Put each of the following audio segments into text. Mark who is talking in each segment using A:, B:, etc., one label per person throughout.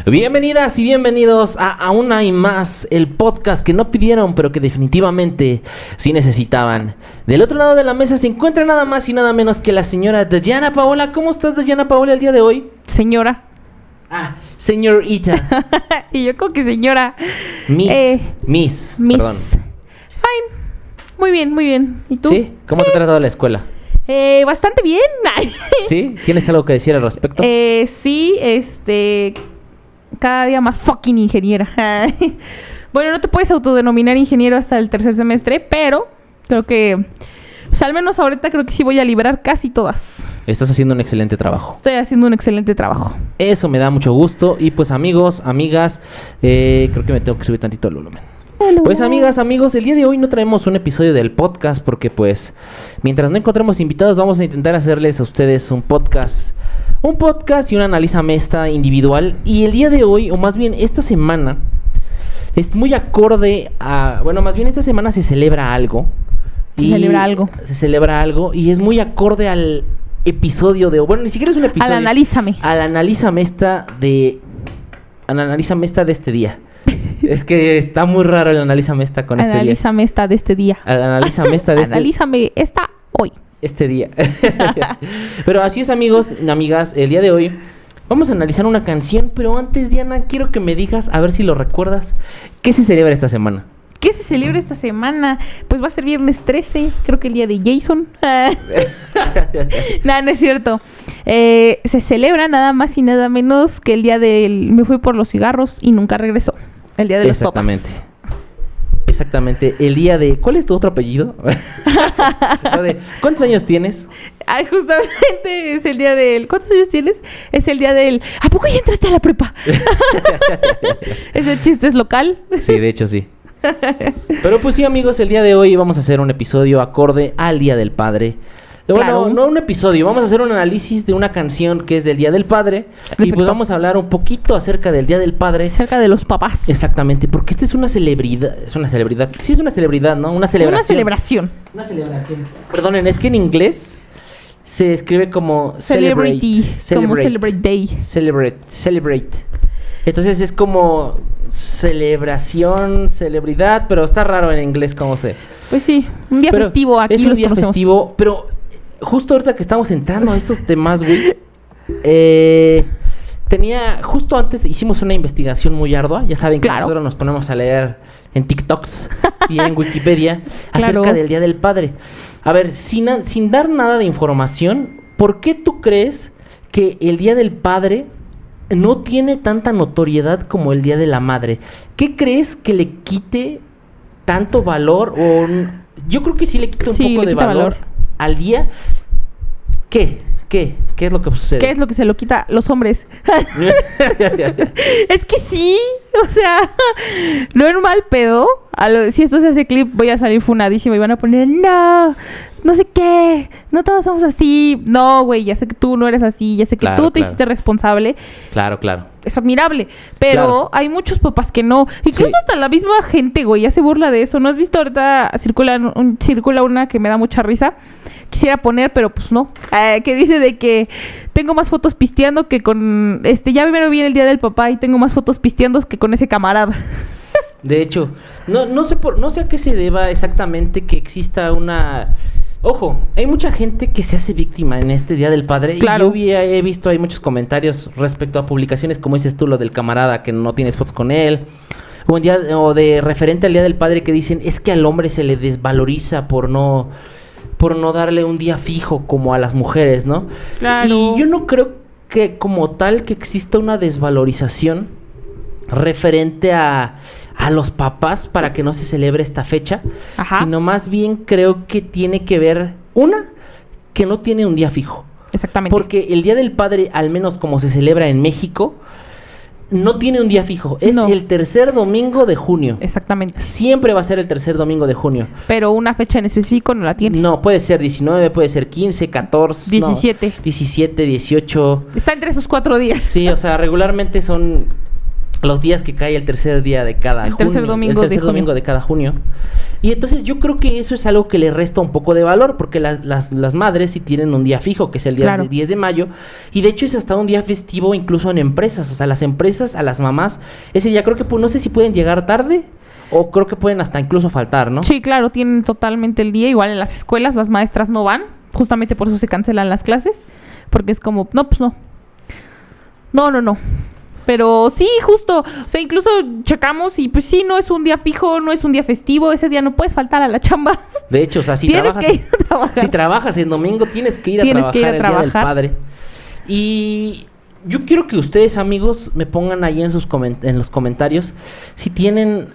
A: Bienvenidas y bienvenidos a Una y Más, el podcast que no pidieron, pero que definitivamente sí necesitaban. Del otro lado de la mesa se encuentra nada más y nada menos que la señora Dayana Paola. ¿Cómo estás, Dayana Paola, el día de hoy?
B: Señora.
A: Señorita.
B: Y yo como que señora.
A: Miss. Perdón.
B: Fine. Muy bien, muy bien. ¿Y tú?
A: ¿Sí? ¿Cómo te ha tratado la escuela?
B: Bastante bien.
A: ¿Sí? ¿Tienes algo que decir al respecto?
B: Sí, cada día más fucking ingeniera. Bueno, no te puedes autodenominar ingeniero hasta el tercer semestre, pero creo que, pues al menos ahorita creo que sí voy a liberar casi todas.
A: Estás haciendo un excelente trabajo.
B: Estoy haciendo un excelente trabajo.
A: Eso me da mucho gusto. Y pues amigos, amigas, creo que me tengo que subir tantito el volumen. Pues amigas, amigos, el día de hoy no traemos un episodio del podcast porque pues mientras no encontremos invitados vamos a intentar hacerles a ustedes un podcast y una analízame esta individual. Y el día de hoy, o más bien esta semana, es muy acorde a... Bueno, más bien esta semana se celebra algo.
B: Se celebra algo
A: y es muy acorde al episodio de... Bueno, ni siquiera es un episodio. Al analízame esta de este día. Es que está muy raro el analízame esta con este día.
B: Analízame esta de este día.
A: Analízame esta de
B: Analízame esta hoy.
A: Este día. Pero así es, amigos y amigas, el día de hoy vamos a analizar una canción, pero antes, Diana, quiero que me digas, a ver si lo recuerdas, ¿qué se celebra esta semana?
B: ¿Qué se celebra esta semana? Pues va a ser viernes 13, creo que el día de Jason. No es cierto. Se celebra nada más y nada menos que el día del... Me fui por los cigarros y nunca regresó. El día de los papas.
A: Exactamente. El día de... ¿Cuál es tu otro apellido? ¿Cuántos años tienes?
B: Ay, justamente es el día del... ¿Cuántos años tienes? Es el día del... ¿A poco ya entraste a la prepa? Ese chiste es local.
A: Sí, de hecho sí. Pero pues sí, amigos, el día de hoy vamos a hacer un episodio acorde al Día del Padre. Bueno, claro. No un episodio, vamos a hacer un análisis de una canción que es del Día del Padre. Perfecto. Y pues vamos a hablar un poquito acerca del Día del Padre.
B: Acerca de los papás.
A: Exactamente, porque esta es una celebridad. Es una celebridad. Sí, es una celebridad, ¿no? Una celebración. Una celebración. Perdonen, es que en inglés se escribe como
B: celebrity. Como celebrate day.
A: Celebrate. Entonces es como celebración, celebridad, pero está raro en inglés cómo se...
B: Pues sí, un día festivo, aquí
A: es un día festivo, pero justo ahorita que estamos entrando a estos temas, güey, justo antes hicimos una investigación muy ardua, ya saben que nosotros nos ponemos a leer en TikToks y en Wikipedia acerca del Día del Padre. A ver, sin dar nada de información, ¿por qué tú crees que el Día del Padre no tiene tanta notoriedad como el Día de la Madre? ¿Qué crees que le quite tanto valor? Yo creo que sí le quita un poco de valor al día. ¿Qué es lo que sucede?
B: ¿Qué es lo que se lo quita los hombres? Es que sí, o sea, no es mal pedo. Si esto se hace clip, voy a salir funadísima y van a poner, no sé qué, no todos somos así. No, güey, ya sé que tú no eres así, ya sé que tú te hiciste responsable. Claro. Es admirable, pero hay muchos papás que no. Incluso hasta la misma gente, güey, ya se burla de eso. ¿No has visto ahorita circula una que me da mucha risa? Quisiera poner, pero pues no. Que dice de que tengo más fotos pisteando que con... ya primero viene el Día del Papá y tengo más fotos pisteando que con ese camarada.
A: De hecho, no sé a qué se deba exactamente que exista una... Ojo, hay mucha gente que se hace víctima en este Día del Padre.
B: Claro.
A: Y yo he visto, hay muchos comentarios respecto a publicaciones, como dices tú, lo del camarada que no tienes fotos con él. O de referente al Día del Padre que dicen, es que al hombre se le desvaloriza por no darle un día fijo como a las mujeres, ¿no?
B: Claro.
A: Y yo no creo que como tal que exista una desvalorización referente a los papás para que no se celebre esta fecha. Ajá. Sino más bien creo que tiene que ver, que no tiene un día fijo.
B: Exactamente.
A: Porque el Día del Padre, al menos como se celebra en México, no tiene un día fijo. Es el tercer domingo de junio.
B: Exactamente.
A: Siempre va a ser el tercer domingo de junio.
B: Pero una fecha en específico no la tiene.
A: No, puede ser 19, puede ser 15, 14...
B: 17.
A: 17, 18...
B: Está entre esos 4 días.
A: Sí, o sea, regularmente son... los días que cae el tercer día de cada junio.
B: El tercer domingo
A: de cada junio. Y entonces yo creo que eso es algo que le resta un poco de valor, porque las madres sí tienen un día fijo, que es el día 10 de mayo, y de hecho es hasta un día festivo incluso en empresas. O sea, las empresas, a las mamás, ese día creo que no sé si pueden llegar tarde, o creo que pueden hasta incluso faltar, ¿no?
B: Sí, claro, tienen totalmente el día. Igual en las escuelas las maestras no van, justamente por eso se cancelan las clases, porque es como, no, pues no. No. Pero sí, justo, o sea, incluso checamos y pues sí, no es un día fijo, no es un día festivo, ese día no puedes faltar a la chamba.
A: De hecho, o sea, si trabajas en domingo, tienes que ir a trabajar el Día del Padre. Y yo quiero que ustedes, amigos, me pongan ahí en los comentarios si tienen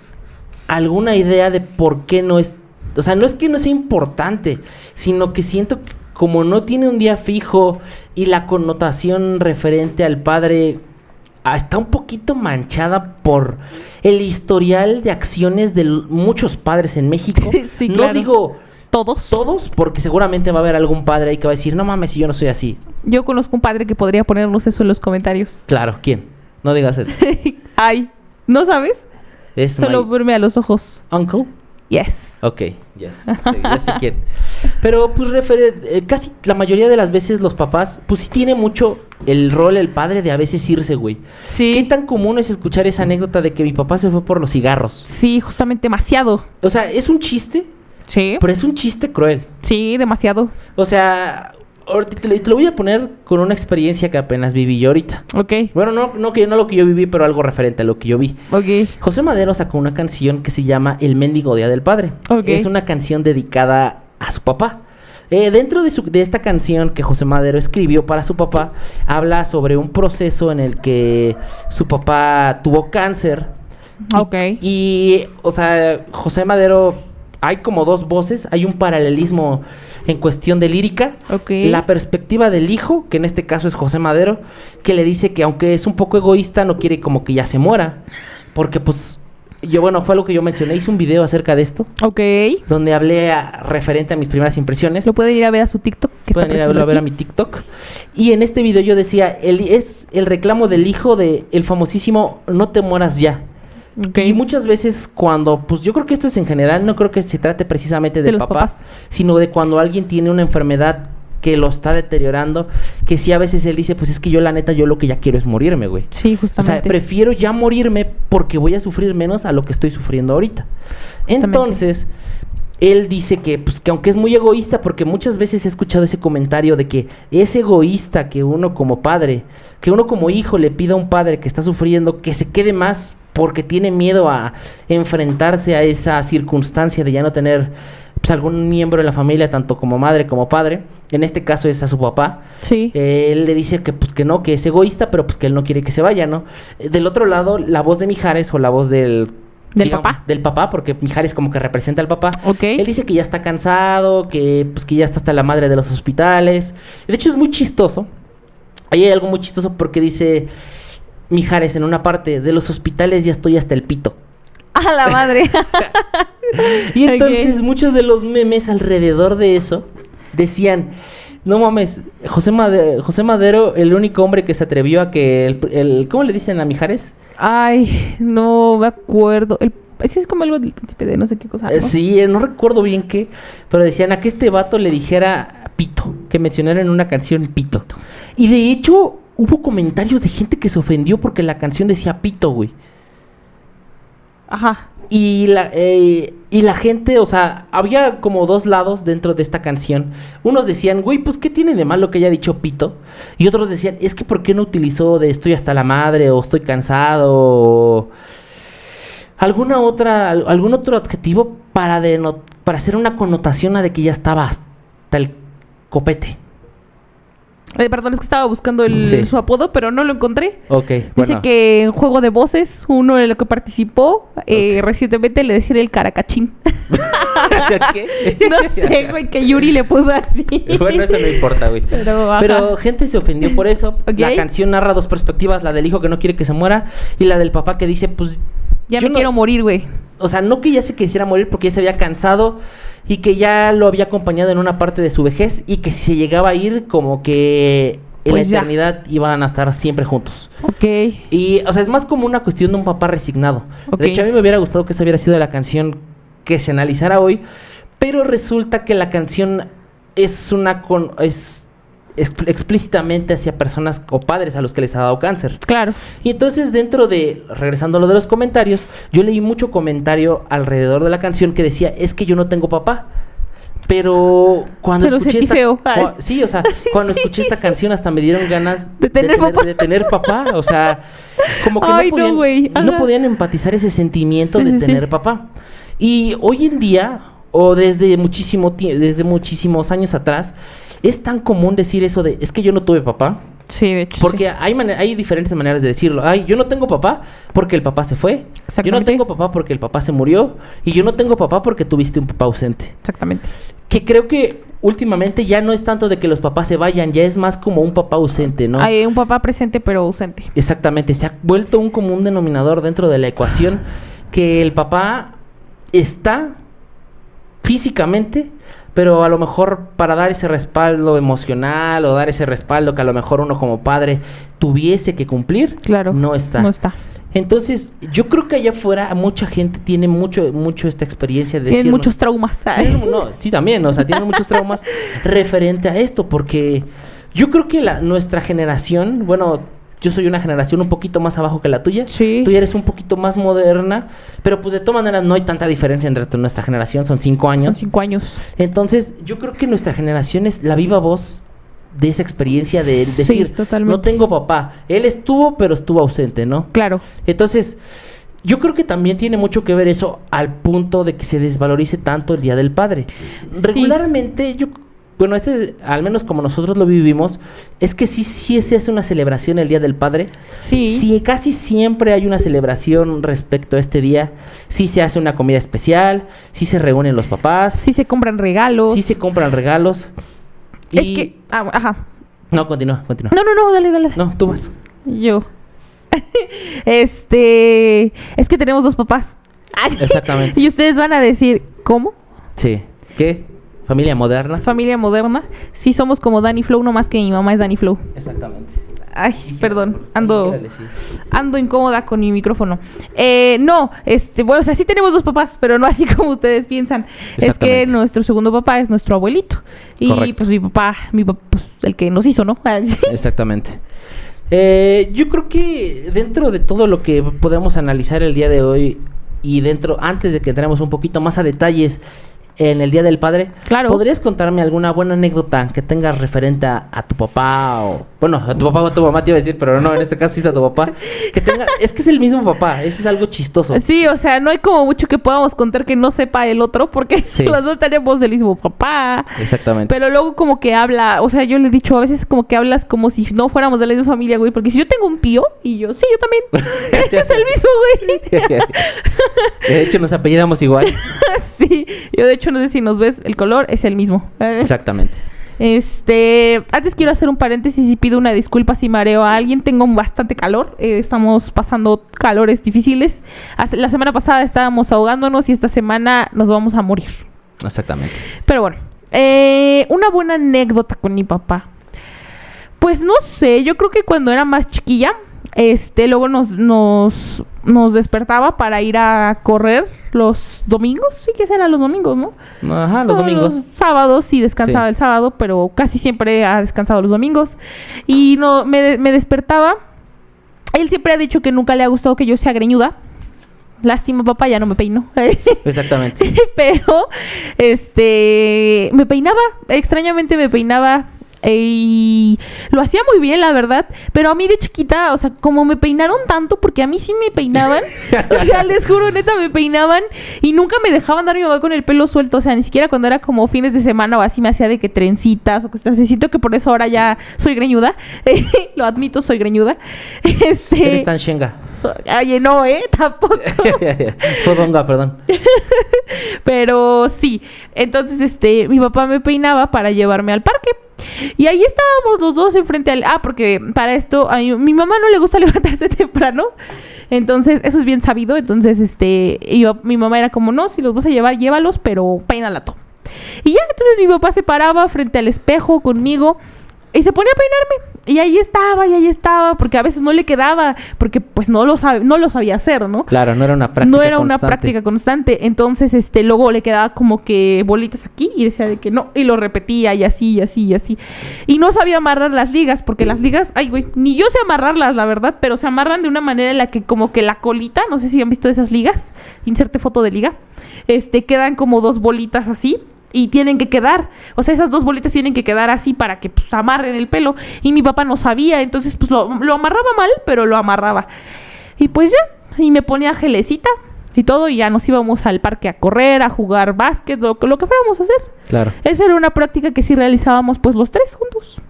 A: alguna idea de por qué no es, o sea, no es que no sea importante, sino que siento que como no tiene un día fijo y la connotación referente al padre está un poquito manchada por el historial de acciones de muchos padres en México.
B: Sí,
A: no
B: claro.
A: digo
B: todos,
A: porque seguramente va a haber algún padre ahí que va a decir, no mames, si yo no soy así.
B: Yo conozco un padre que podría ponernos eso en los comentarios.
A: Claro, ¿quién? No digas eso.
B: Ay, ¿no sabes? Solo verme a los ojos.
A: ¿Uncle?
B: Yes.
A: Ok, yes. Sí, ya sé quién. Pero pues casi la mayoría de las veces los papás, pues sí tiene mucho el rol, el padre, de a veces irse, güey.
B: Sí.
A: ¿Qué tan común es escuchar esa anécdota de que mi papá se fue por los cigarros?
B: Sí, justamente demasiado.
A: O sea, es un chiste.
B: Sí.
A: Pero es un chiste cruel.
B: Sí, demasiado.
A: O sea, ahorita te lo voy a poner con una experiencia que apenas viví yo ahorita.
B: Ok.
A: Bueno, no lo que yo viví, pero algo referente a lo que yo vi.
B: Ok.
A: José Madero sacó una canción que se llama El Mendigo Día del Padre.
B: Ok.
A: Es una canción dedicada a su papá. Dentro de esta canción que José Madero escribió para su papá, habla sobre un proceso en el que su papá tuvo cáncer.
B: Ok.
A: Y o sea, José Madero, hay como dos voces, hay un paralelismo en cuestión de lírica.
B: Okay.
A: La perspectiva del hijo, que en este caso es José Madero, que le dice que aunque es un poco egoísta, no quiere como que ya se muera, porque pues fue algo que yo mencioné, hice un video acerca de esto.
B: Ok.
A: Donde hablé referente a mis primeras impresiones.
B: Lo pueden ir a ver a su TikTok.
A: Pueden ir a ver a mi TikTok. Y en este video yo decía, es el reclamo del hijo de el famosísimo "no te mueras ya". Okay. Y muchas veces cuando, pues yo creo que esto es en general, no creo que se trate precisamente del papá, sino de cuando alguien tiene una enfermedad que lo está deteriorando, que sí a veces él dice, pues es que yo la neta, yo lo que ya quiero es morirme, güey.
B: Sí, justamente.
A: O sea, prefiero ya morirme porque voy a sufrir menos a lo que estoy sufriendo ahorita. Justamente. Entonces, él dice que, pues que aunque es muy egoísta, porque muchas veces he escuchado ese comentario de que es egoísta que uno como padre, que uno como hijo le pida a un padre que está sufriendo que se quede más porque tiene miedo a enfrentarse a esa circunstancia de ya no tener pues algún miembro de la familia, tanto como madre como padre. En este caso es a su papá.
B: Sí.
A: Él le dice que pues que no, que es egoísta, pero pues que él no quiere que se vaya, ¿no? Del otro lado, la voz de Mijares o la voz del
B: papá.
A: Del papá, porque Mijares como que representa al papá.
B: Ok.
A: Él dice que ya está cansado, que pues que ya está hasta la madre de los hospitales. De hecho es muy chistoso. Ahí hay algo muy chistoso porque dice Mijares en una parte, de los hospitales ya estoy hasta el pito.
B: ¡A la madre!
A: Y entonces muchos de los memes alrededor de eso decían, no mames, José Madero, el único hombre que se atrevió a que ¿cómo le dicen a Mijares?
B: Ay, no me acuerdo. Ese es como algo del príncipe de no sé qué cosa, ¿no?
A: Sí, no recuerdo bien qué, pero decían a que este vato le dijera pito, que mencionara en una canción pito. Y de hecho hubo comentarios de gente que se ofendió porque la canción decía pito, güey.
B: Ajá.
A: Y la gente, o sea, había como dos lados dentro de esta canción. Unos decían, güey, pues ¿qué tiene de malo que haya dicho pito? Y otros decían, es que ¿por qué no utilizó de estoy hasta la madre o estoy cansado o algún otro adjetivo para hacer una connotación a de que ya estaba hasta el copete?
B: Perdón, es que estaba buscando su apodo, pero no lo encontré.
A: Ok,
B: Dice que en Juego de Voces, uno de los que participó recientemente le decía el caracachín.
A: ¿Qué?
B: No sé, güey, que Yuri le puso así.
A: Bueno, eso no importa, güey. Pero gente se ofendió por eso. Okay. La canción narra dos perspectivas, la del hijo que no quiere que se muera y la del papá que dice, pues...
B: Ya me quiero morir, güey.
A: O sea, no que ya se quisiera morir porque ya se había cansado y que ya lo había acompañado en una parte de su vejez y que si se llegaba a ir como que en la eternidad iban a estar siempre juntos.
B: Ok.
A: Y, o sea, es más como una cuestión de un papá resignado. Okay. De hecho, a mí me hubiera gustado que esa hubiera sido la canción que se analizara hoy, pero resulta que la canción es explícitamente hacia personas o padres a los que les ha dado cáncer.
B: Claro.
A: Y entonces regresando a lo de los comentarios, yo leí mucho comentario alrededor de la canción que decía, es que yo no tengo papá. Pero cuando escuché cuando escuché esta canción hasta me dieron ganas
B: de tener
A: papá. O sea, como que no podían empatizar ese sentimiento de tener papá. Y hoy en día, o desde muchísimos años atrás, es tan común decir eso de, es que yo no tuve papá.
B: Sí, de hecho.
A: Porque hay diferentes maneras de decirlo. Yo no tengo papá porque el papá se fue. Yo no tengo papá porque el papá se murió. Y yo no tengo papá porque tuviste un papá ausente.
B: Exactamente.
A: Que creo que últimamente ya no es tanto de que los papás se vayan, ya es más como un papá ausente, ¿no?
B: Hay un papá presente pero ausente.
A: Exactamente. Se ha vuelto un común denominador dentro de la ecuación que el papá está físicamente, pero a lo mejor para dar ese respaldo emocional o dar ese respaldo que a lo mejor uno como padre tuviese que cumplir,
B: claro,
A: no está. Entonces, yo creo que allá afuera mucha gente tiene mucho esta experiencia de
B: tienen muchos traumas.
A: Sí, también, o sea, tienen muchos traumas referente a esto, porque yo creo que nuestra generación, bueno, yo soy una generación un poquito más abajo que la tuya.
B: Sí.
A: Tú ya eres un poquito más moderna, pero pues de todas maneras no hay tanta diferencia entre nuestra generación, son 5 años.
B: Son 5 años.
A: Entonces, yo creo que nuestra generación es la viva voz de esa experiencia de decir,
B: totalmente.
A: No tengo papá. Él estuvo, pero estuvo ausente, ¿no?
B: Claro.
A: Entonces, yo creo que también tiene mucho que ver eso al punto de que se desvalorice tanto el Día del Padre. Sí. Regularmente, bueno, al menos como nosotros lo vivimos, es que sí se hace una celebración el Día del Padre.
B: Sí.
A: Sí, casi siempre hay una celebración respecto a este día. Sí se hace una comida especial, sí se reúnen los papás.
B: Sí se compran regalos.
A: Es
B: que... ajá.
A: No, continúa.
B: No, dale.
A: No, tú vas.
B: Yo. Es que tenemos 2 papás.
A: Exactamente.
B: Y ustedes van a decir, ¿cómo?
A: Sí. ¿Qué? ¿Familia moderna?
B: Familia moderna. Sí, somos como Danny Flow, no más que mi mamá es Danny Flow.
A: Exactamente.
B: Ay, perdón, ando incómoda con mi micrófono. Bueno, o sea, sí tenemos 2 papás, pero no así como ustedes piensan. Es que nuestro segundo papá es nuestro abuelito. Y correcto. Pues mi papá, pues el que nos hizo, ¿no?
A: Exactamente. Yo creo que dentro de todo lo que podemos analizar el día de hoy y antes de que entremos un poquito más a detalles en el Día del Padre,
B: claro,
A: ¿podrías contarme alguna buena anécdota que tengas referente a tu papá o... Bueno, a tu papá o a tu mamá te iba a decir, pero no, en este caso sí está tu papá. Es que es el mismo papá, eso es algo chistoso.
B: Sí, o sea, no hay como mucho que podamos contar que no sepa el otro, porque los dos tenemos el mismo papá.
A: Exactamente.
B: Pero luego como que habla, o sea, yo le he dicho, a veces como que hablas como si no fuéramos de la misma familia, güey, porque si yo tengo un tío, y yo, sí, yo también. Es el mismo, güey.
A: De hecho, nos apellidamos igual.
B: Sí, yo de hecho no sé si nos ves, el color es el mismo.
A: Exactamente.
B: Antes quiero hacer un paréntesis y pido una disculpa si mareo a alguien. Tengo bastante calor, estamos pasando calores difíciles. La semana pasada estábamos ahogándonos y esta semana nos vamos a morir.
A: Exactamente.
B: Pero bueno, una buena anécdota con mi papá. Pues no sé, yo creo que cuando era más chiquilla, luego nos despertaba para ir a correr los domingos. Sí, que eran los domingos, ¿no?
A: Ajá, los domingos.
B: Los sábados sí descansaba el sábado, pero casi siempre ha descansado los domingos. Y me despertaba. Él siempre ha dicho que nunca le ha gustado que yo sea greñuda. Lástima, papá, ya no me peino.
A: Exactamente.
B: Pero, me peinaba. Extrañamente me peinaba. Y lo hacía muy bien, la verdad. Pero a mí de chiquita, o sea, como me peinaron tanto, porque a mí sí me peinaban. O sea, les juro, neta, me peinaban. Y nunca me dejaban dar mi mamá con el pelo suelto. O sea, ni siquiera cuando era como fines de semana o así me hacía de que trencitas o cosas. Necesito que por eso ahora ya soy greñuda. Lo admito, soy greñuda.
A: Eres tan shenga.
B: Oye, no, tampoco.
A: Fodonga, perdón.
B: Pero sí. Entonces, mi papá me peinaba para llevarme al parque. Y ahí estábamos los dos enfrente al... porque para esto a mi mamá no le gusta levantarse temprano. Entonces, eso es bien sabido. Entonces, mi mamá era como, no, si los vas a llevar, llévalos, pero peínala tú. Y ya, entonces mi papá se paraba frente al espejo conmigo y se ponía a peinarme. Y ahí estaba, porque a veces no le quedaba, porque pues no lo sabía hacer, ¿no?
A: Claro, no era una práctica
B: constante. No era una práctica constante. Entonces, luego le quedaba como que bolitas aquí y decía de que no, y lo repetía y así, y así, y así. Y no sabía amarrar las ligas, porque las ligas, ay, güey, ni yo sé amarrarlas, la verdad, pero se amarran de una manera en la que como que la colita, no sé si han visto esas ligas, inserte foto de liga, quedan como 2 bolitas así. Y tienen que quedar, o sea, esas 2 bolitas tienen que quedar así para que pues amarren el pelo. Y mi papá no sabía, entonces pues lo amarraba mal, pero lo amarraba. Y pues ya, y me ponía gelecita y todo, y ya nos íbamos al parque a correr, a jugar básquet, lo que fuéramos a hacer.
A: Claro.
B: Esa era una práctica que sí realizábamos pues los 3 juntos.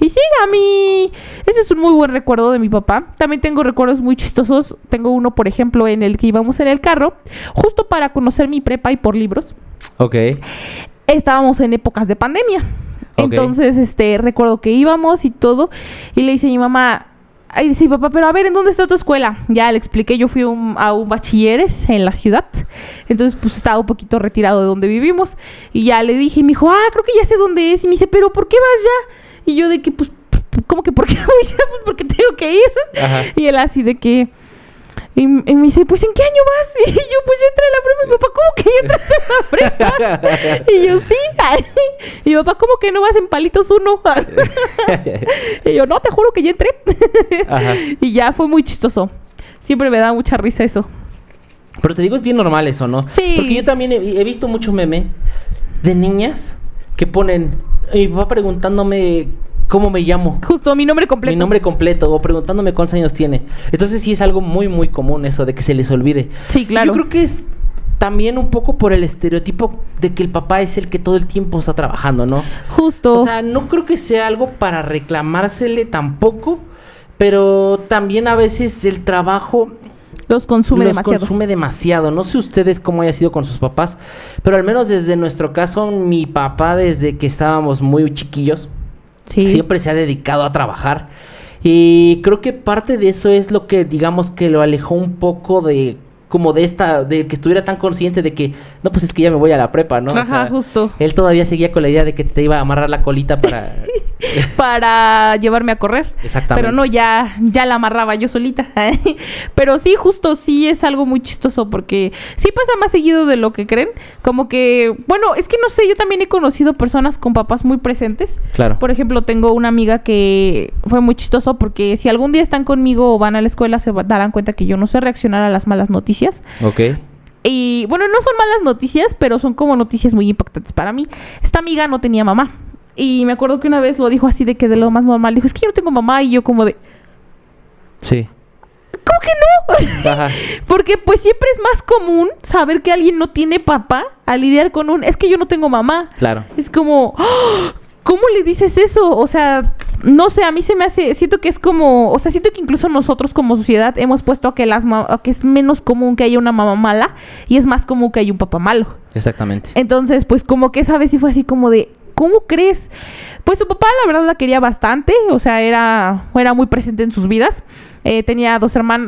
B: Y sí, a mí, ese es un muy buen recuerdo de mi papá. También tengo recuerdos muy chistosos. Tengo uno, por ejemplo, en el que íbamos en el carro, justo para conocer mi prepa y por libros.
A: Ok.
B: Estábamos en épocas de pandemia.
A: Okay.
B: Entonces, recuerdo que íbamos y todo. Y le dice a mi mamá, ay, dice, papá, pero a ver, ¿en dónde está tu escuela? Ya le expliqué, yo fui a un bachilleres en la ciudad. Entonces, pues, estaba un poquito retirado de donde vivimos. Y ya le dije, y me dijo, creo que ya sé dónde es. Y me dice, ¿pero por qué vas ya? Y yo de que, pues, ¿cómo que por qué voy ya? Pues porque tengo que ir. Ajá. Y él así de que... Y me dice, pues, ¿en qué año vas? Y yo, pues, ya entré a la prepa. Y mi papá, ¿cómo que ya entras a la prepa? Y yo, sí. Y mi papá, ¿cómo que no vas en palitos 1? Y yo, no, te juro que ya entré. Ajá. Y ya fue muy chistoso. Siempre me da mucha risa eso.
A: Pero te digo, es bien normal eso, ¿no?
B: Sí.
A: Porque yo también he visto mucho meme de niñas que ponen... Mi papá preguntándome... ¿Cómo me llamo?
B: Justo, mi nombre completo.
A: Mi nombre completo, o preguntándome cuántos años tiene. Entonces sí es algo muy, muy común eso de que se les olvide.
B: Sí, claro.
A: Yo creo que es también un poco por el estereotipo de que el papá es el que todo el tiempo está trabajando, ¿no?
B: Justo.
A: O sea, no creo que sea algo para reclamársele tampoco, pero también a veces el trabajo...
B: Los consume
A: demasiado. No sé ustedes cómo haya sido con sus papás, pero al menos desde nuestro caso, mi papá desde que estábamos muy chiquillos... Sí. Siempre se ha dedicado a trabajar y creo que parte de eso es lo que digamos que lo alejó un poco de como de que estuviera tan consciente de que no, pues es que ya me voy a la prepa, ¿no?
B: Ajá, o sea, justo.
A: Él todavía seguía con la idea de que te iba a amarrar la colita para
B: para llevarme a correr.
A: Exactamente.
B: Pero no, ya la amarraba yo solita. Pero sí, justo sí es algo muy chistoso porque sí pasa más seguido de lo que creen. Como que, bueno, es que no sé, yo también he conocido personas con papás muy presentes.
A: Claro.
B: Por ejemplo, tengo una amiga que fue muy chistoso porque si algún día están conmigo o van a la escuela se darán cuenta que yo no sé reaccionar a las malas noticias.
A: Ok.
B: Y bueno, no son malas noticias, pero son como noticias muy impactantes para mí. Esta amiga no tenía mamá. Y me acuerdo que una vez lo dijo así de que de lo más normal. Dijo, es que yo no tengo mamá. Y yo como de...
A: Sí.
B: ¿Cómo que no? Ajá. Porque pues siempre es más común saber que alguien no tiene papá a lidiar con un... Es que yo no tengo mamá.
A: Claro.
B: Es como... ¡Oh! ¿Cómo le dices eso? O sea, no sé, a mí se me hace... Siento que es como... O sea, siento que incluso nosotros como sociedad hemos puesto a que que es menos común que haya una mamá mala y es más común que haya un papá malo.
A: Exactamente.
B: Entonces, pues como que esa vez sí fue así como de... ¿Cómo crees? Pues su papá la verdad la quería bastante. O sea, era muy presente en sus vidas. Tenía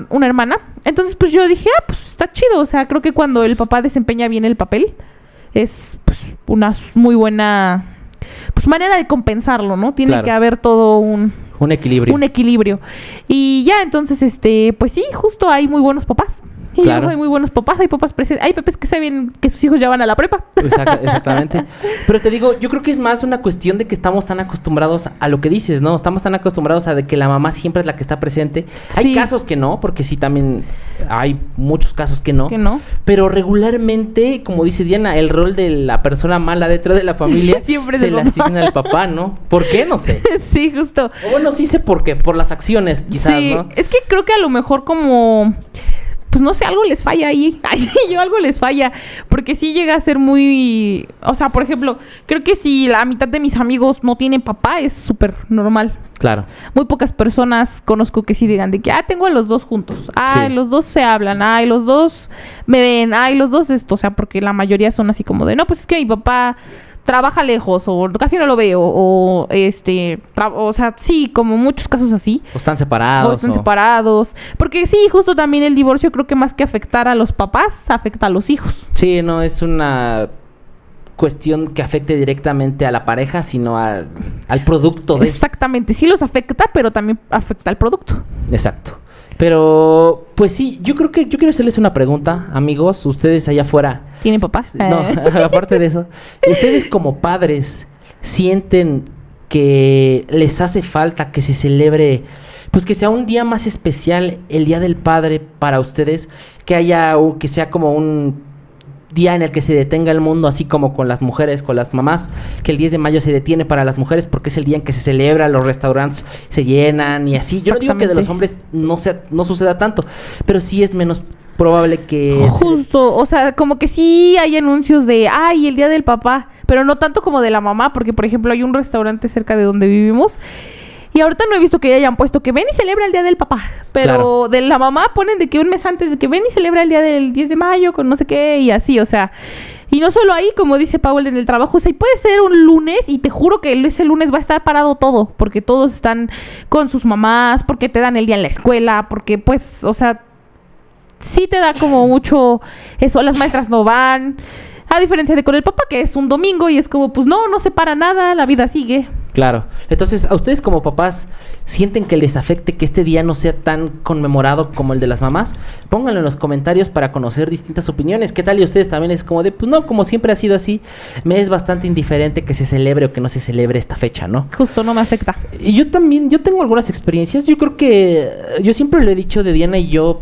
B: una hermana. Entonces, pues yo dije, pues está chido. O sea, creo que cuando el papá desempeña bien el papel es pues una muy buena... pues manera de compensarlo, ¿no? Tiene claro que haber todo un
A: equilibrio.
B: Un equilibrio. Y ya, entonces, pues sí, justo hay muy buenos papás. Y claro, hay muy buenos papás, hay papás presentes, hay papás que saben que sus hijos ya van a la prepa.
A: Exactamente. Pero te digo, yo creo que es más una cuestión de que estamos tan acostumbrados a lo que dices, ¿no? Estamos tan acostumbrados a de que la mamá siempre es la que está presente. Sí. Hay casos que no, porque sí también hay muchos casos que no. Pero regularmente, como dice Diana, el rol de la persona mala dentro de la familia
B: siempre
A: se le asigna al papá, ¿no? ¿Por qué? No sé.
B: Sí, justo.
A: O bueno, sí sé por qué, por las acciones quizás,
B: sí,
A: ¿no?
B: Es que creo que a lo mejor como... pues no sé, algo les falla ahí. Algo les falla. Porque sí llega a ser muy... O sea, por ejemplo, creo que si la mitad de mis amigos no tienen papá, es súper normal.
A: Claro.
B: Muy pocas personas conozco que sí digan de que, tengo a los dos juntos. Sí. Los dos se hablan. Los dos me ven. Los dos esto. O sea, porque la mayoría son así como de, no, pues es que mi papá... trabaja lejos o casi no lo veo o sea, sí, como muchos casos así.
A: O están separados.
B: Porque sí, justo también el divorcio creo que más que afectar a los papás, afecta a los hijos.
A: Sí, no, es una cuestión que afecte directamente a la pareja, sino al producto de...
B: Exactamente, sí los afecta, pero también afecta al producto.
A: Exacto. Pero, pues sí, yo quiero hacerles una pregunta, amigos, ustedes allá afuera.
B: ¿Tienen papás?
A: No, aparte de eso, ustedes como padres sienten que les hace falta que se celebre, pues que sea un día más especial el Día del Padre para ustedes, que sea como un día en el que se detenga el mundo, así como con las mujeres, con las mamás, que el 10 de mayo se detiene para las mujeres porque es el día en que se celebra, los restaurantes se llenan y así. Yo no digo que de los hombres no suceda tanto, pero sí es menos probable que...
B: Justo, o sea, como que sí hay anuncios de, ay, el día del papá, pero no tanto como de la mamá, porque por ejemplo hay un restaurante cerca de donde vivimos y ahorita no he visto que ya hayan puesto que ven y celebra el día del papá, pero claro, de la mamá ponen de que un mes antes de que ven y celebra el día del 10 de mayo con no sé qué y así, o sea, y no solo ahí, como dice Paul en el trabajo, o sea, puede ser un lunes y te juro que ese lunes va a estar parado todo, porque todos están con sus mamás, porque te dan el día en la escuela, porque pues, o sea, sí te da como mucho eso, las maestras no van, a diferencia de con el papá que es un domingo y es como pues no se para nada, la vida sigue.
A: Claro, entonces a ustedes como papás sienten que les afecte que este día no sea tan conmemorado como el de las mamás. Pónganlo en los comentarios para conocer distintas opiniones. ¿Qué tal? Y ustedes también es como de pues no, como siempre ha sido así, me es bastante indiferente que se celebre o que no se celebre esta fecha, ¿no?
B: Justo, no me afecta.
A: Y yo tengo algunas experiencias. Yo creo que yo siempre lo he dicho de Diana y yo,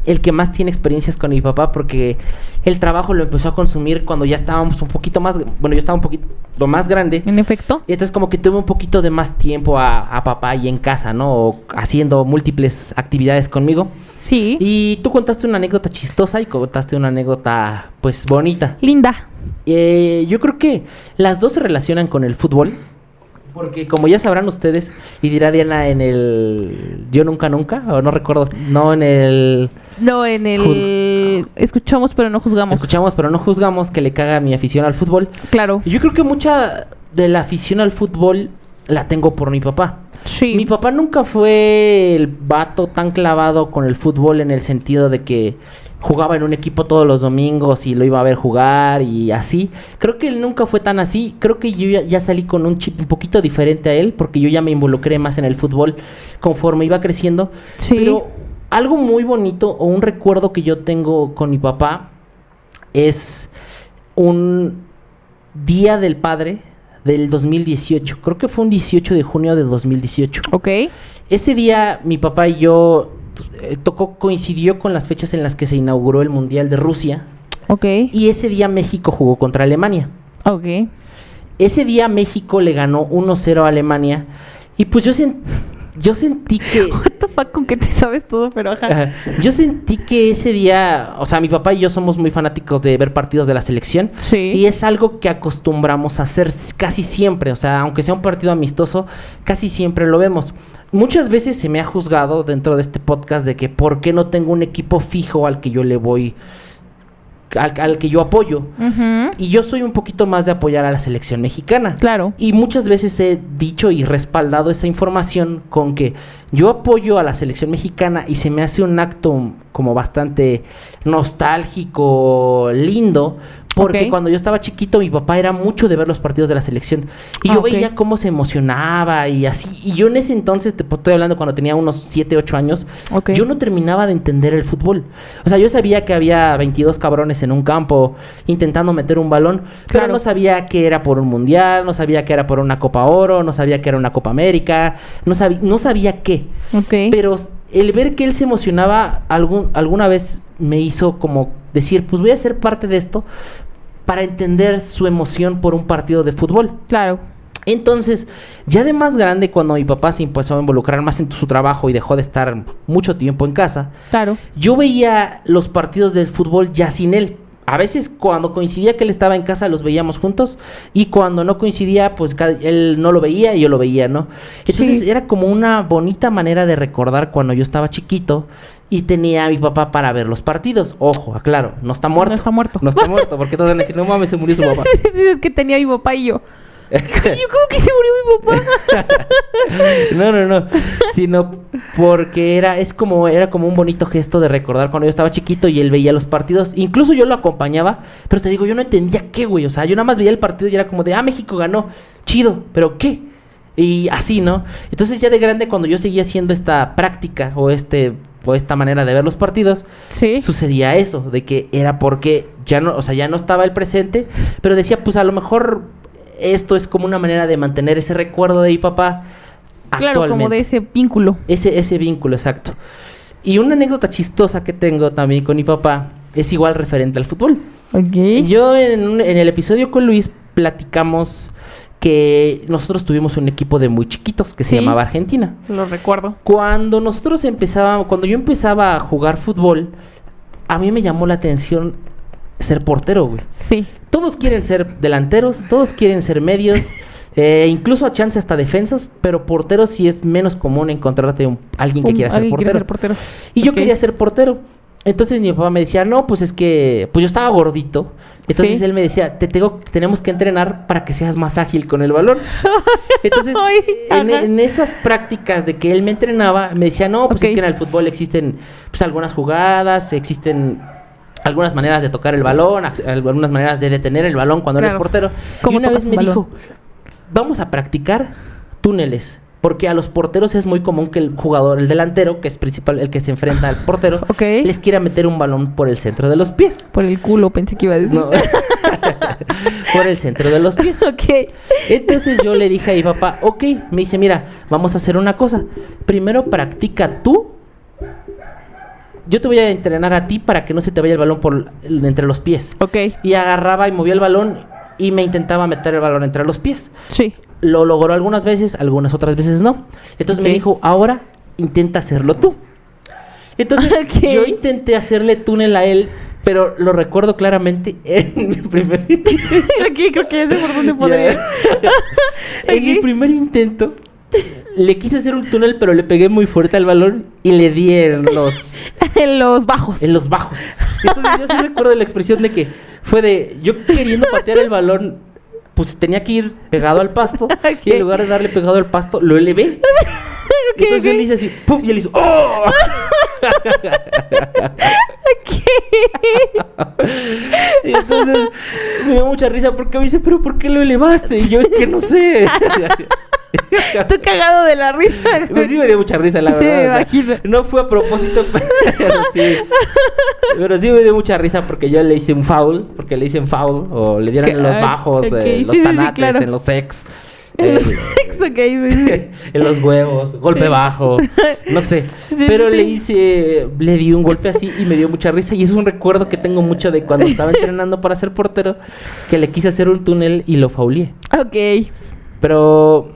A: el que más tiene experiencias con mi papá, porque el trabajo lo empezó a consumir cuando ya estábamos un poquito más, bueno, yo estaba un poquito más grande.
B: En efecto.
A: Y entonces como que tuve un poquito de más tiempo a papá y en casa, ¿no? O haciendo múltiples actividades conmigo.
B: Sí.
A: Y tú contaste una anécdota chistosa y contaste una anécdota, pues, bonita.
B: Linda.
A: Yo creo que las dos se relacionan con el fútbol. Porque como ya sabrán ustedes, y dirá Diana en el Yo Nunca Nunca, o no recuerdo,
B: Escuchamos pero no juzgamos.
A: Escuchamos pero no juzgamos, que le caga mi afición al fútbol.
B: Claro.
A: Y yo creo que mucha de la afición al fútbol la tengo por mi papá.
B: Sí.
A: Mi papá nunca fue el vato tan clavado con el fútbol en el sentido de que jugaba en un equipo todos los domingos y lo iba a ver jugar y así. Creo que él nunca fue tan así. Creo que yo ya salí con un chip un poquito diferente a él, porque yo ya me involucré más en el fútbol conforme iba creciendo.
B: Sí.
A: Pero algo muy bonito o un recuerdo que yo tengo con mi papá es un Día del Padre del 2018. Creo que fue un 18 de junio de 2018.
B: Ok.
A: Ese día mi papá y yo coincidió con las fechas en las que se inauguró el Mundial de Rusia.
B: Ok.
A: Y ese día México jugó contra Alemania.
B: Ok.
A: Ese día México le ganó 1-0 a Alemania. Y pues yo sentí que...
B: What the fuck, con que te sabes todo, pero ajá.
A: Yo sentí que ese día... O sea, mi papá y yo somos muy fanáticos de ver partidos de la selección.
B: Sí.
A: Y es algo que acostumbramos a hacer casi siempre. O sea, aunque sea un partido amistoso, casi siempre lo vemos. Muchas veces se me ha juzgado dentro de este podcast de que por qué no tengo un equipo fijo al que yo le voy... Al que yo apoyo.
B: Uh-huh.
A: Y yo soy un poquito más de apoyar a la selección mexicana.
B: Claro.
A: Y muchas veces he dicho y respaldado esa información con que yo apoyo a la selección mexicana y se me hace un acto como bastante nostálgico, lindo, porque cuando yo estaba chiquito mi papá era mucho de ver los partidos de la selección y yo veía cómo se emocionaba y así, y yo en ese entonces, te estoy hablando cuando tenía unos 7, 8 años, yo no terminaba de entender el fútbol. O sea, yo sabía que había 22 cabrones en un campo intentando meter un balón, pero no sabía que era por un mundial, no sabía que era por una Copa Oro, no sabía que era una Copa América, no sabía qué. Pero el ver que él se emocionaba alguna vez me hizo como decir, pues voy a ser parte de esto para entender su emoción por un partido de fútbol.
B: Claro.
A: Entonces, ya de más grande, cuando mi papá se empezó a involucrar más en su trabajo y dejó de estar mucho tiempo en casa, yo veía los partidos del fútbol ya sin él. A veces cuando coincidía que él estaba en casa los veíamos juntos, y cuando no coincidía pues él no lo veía y yo lo veía, ¿no? Entonces era como una bonita manera de recordar cuando yo estaba chiquito y tenía a mi papá para ver los partidos. Ojo, aclaro, no está muerto.
B: No está muerto.
A: No está muerto, porque todos van a decir, no mames, se murió su papá.
B: Es que tenía a mi papá y yo. ¿Cómo que se murió mi papá?
A: No. Sino porque era como un bonito gesto de recordar cuando yo estaba chiquito y él veía los partidos. Incluso yo lo acompañaba, pero te digo, yo no entendía qué, güey. O sea, yo nada más veía el partido y era como de, México ganó. Chido, ¿pero qué? Y así, ¿no? Entonces ya de grande, cuando yo seguía haciendo esta práctica o esta manera de ver los partidos,
B: ¿sí?
A: Sucedía eso, de que era porque ya no estaba el presente, pero decía, pues a lo mejor esto es como una manera de mantener ese recuerdo de mi papá
B: claro, actualmente. Como de ese vínculo.
A: Ese vínculo, exacto. Y una anécdota chistosa que tengo también con mi papá es igual referente al fútbol.
B: Okay.
A: Yo en el episodio con Luis platicamos que nosotros tuvimos un equipo de muy chiquitos que se llamaba Argentina.
B: Lo recuerdo.
A: Cuando yo empezaba a jugar fútbol, a mí me llamó la atención ser portero, güey.
B: Sí.
A: Todos quieren ser delanteros, todos quieren ser medios, incluso a chance hasta defensas, pero porteros sí es menos común encontrarte alguien que quiera ser portero. Y yo quería ser portero. Entonces mi papá me decía, no, pues es que, pues yo estaba gordito. Entonces él me decía, tenemos que entrenar para que seas más ágil con el balón. Entonces, en esas prácticas de que él me entrenaba, me decía, no, pues es que en el fútbol existen pues algunas jugadas, existen algunas maneras de tocar el balón, algunas maneras de detener el balón cuando eres portero. Y una vez me dijo, vamos a practicar túneles. Porque a los porteros es muy común que el delantero, que es principal, el que se enfrenta al portero, les quiera meter un balón por el centro de los pies.
B: Por el culo, pensé que iba a decir. No.
A: Por el centro de los pies. Entonces yo le dije a mi papá, me dice, mira, vamos a hacer una cosa. Primero practica tú. Yo te voy a entrenar a ti para que no se te vaya el balón entre los pies. Y agarraba y movía el balón y me intentaba meter el balón entre los pies.
B: Sí.
A: Lo logró algunas veces, algunas otras veces no. Entonces me dijo, ahora intenta hacerlo tú. Entonces yo intenté hacerle túnel a él, pero lo recuerdo claramente en mi primer intento.
B: Aquí creo que ya sé por dónde podría ir.
A: En mi primer intento le quise hacer un túnel, pero le pegué muy fuerte al balón y le di en los
B: bajos.
A: En los bajos. Entonces yo sí recuerdo la expresión de que fue de yo queriendo patear el balón, pues tenía que ir pegado al pasto. Y en lugar de darle pegado al pasto, lo elevé. Entonces yo le hice así, ¡pum! Y él hizo ¡oh! Y entonces me dio mucha risa porque me dice, ¿pero por qué lo elevaste? Y yo, es que no sé.
B: Tú cagado de la risa.
A: Pues sí me dio mucha risa, la verdad.
B: Sí, o sea,
A: no fue a propósito, pero sí me dio mucha risa porque yo le hice un foul, o le dieron en los bajos, los tanates, claro. En los sex.
B: En los sex,
A: en los huevos, golpe bajo, no sé. Pero le di un golpe así y me dio mucha risa. Y es un recuerdo que tengo mucho de cuando estaba entrenando para ser portero, que le quise hacer un túnel y lo fauleé. Pero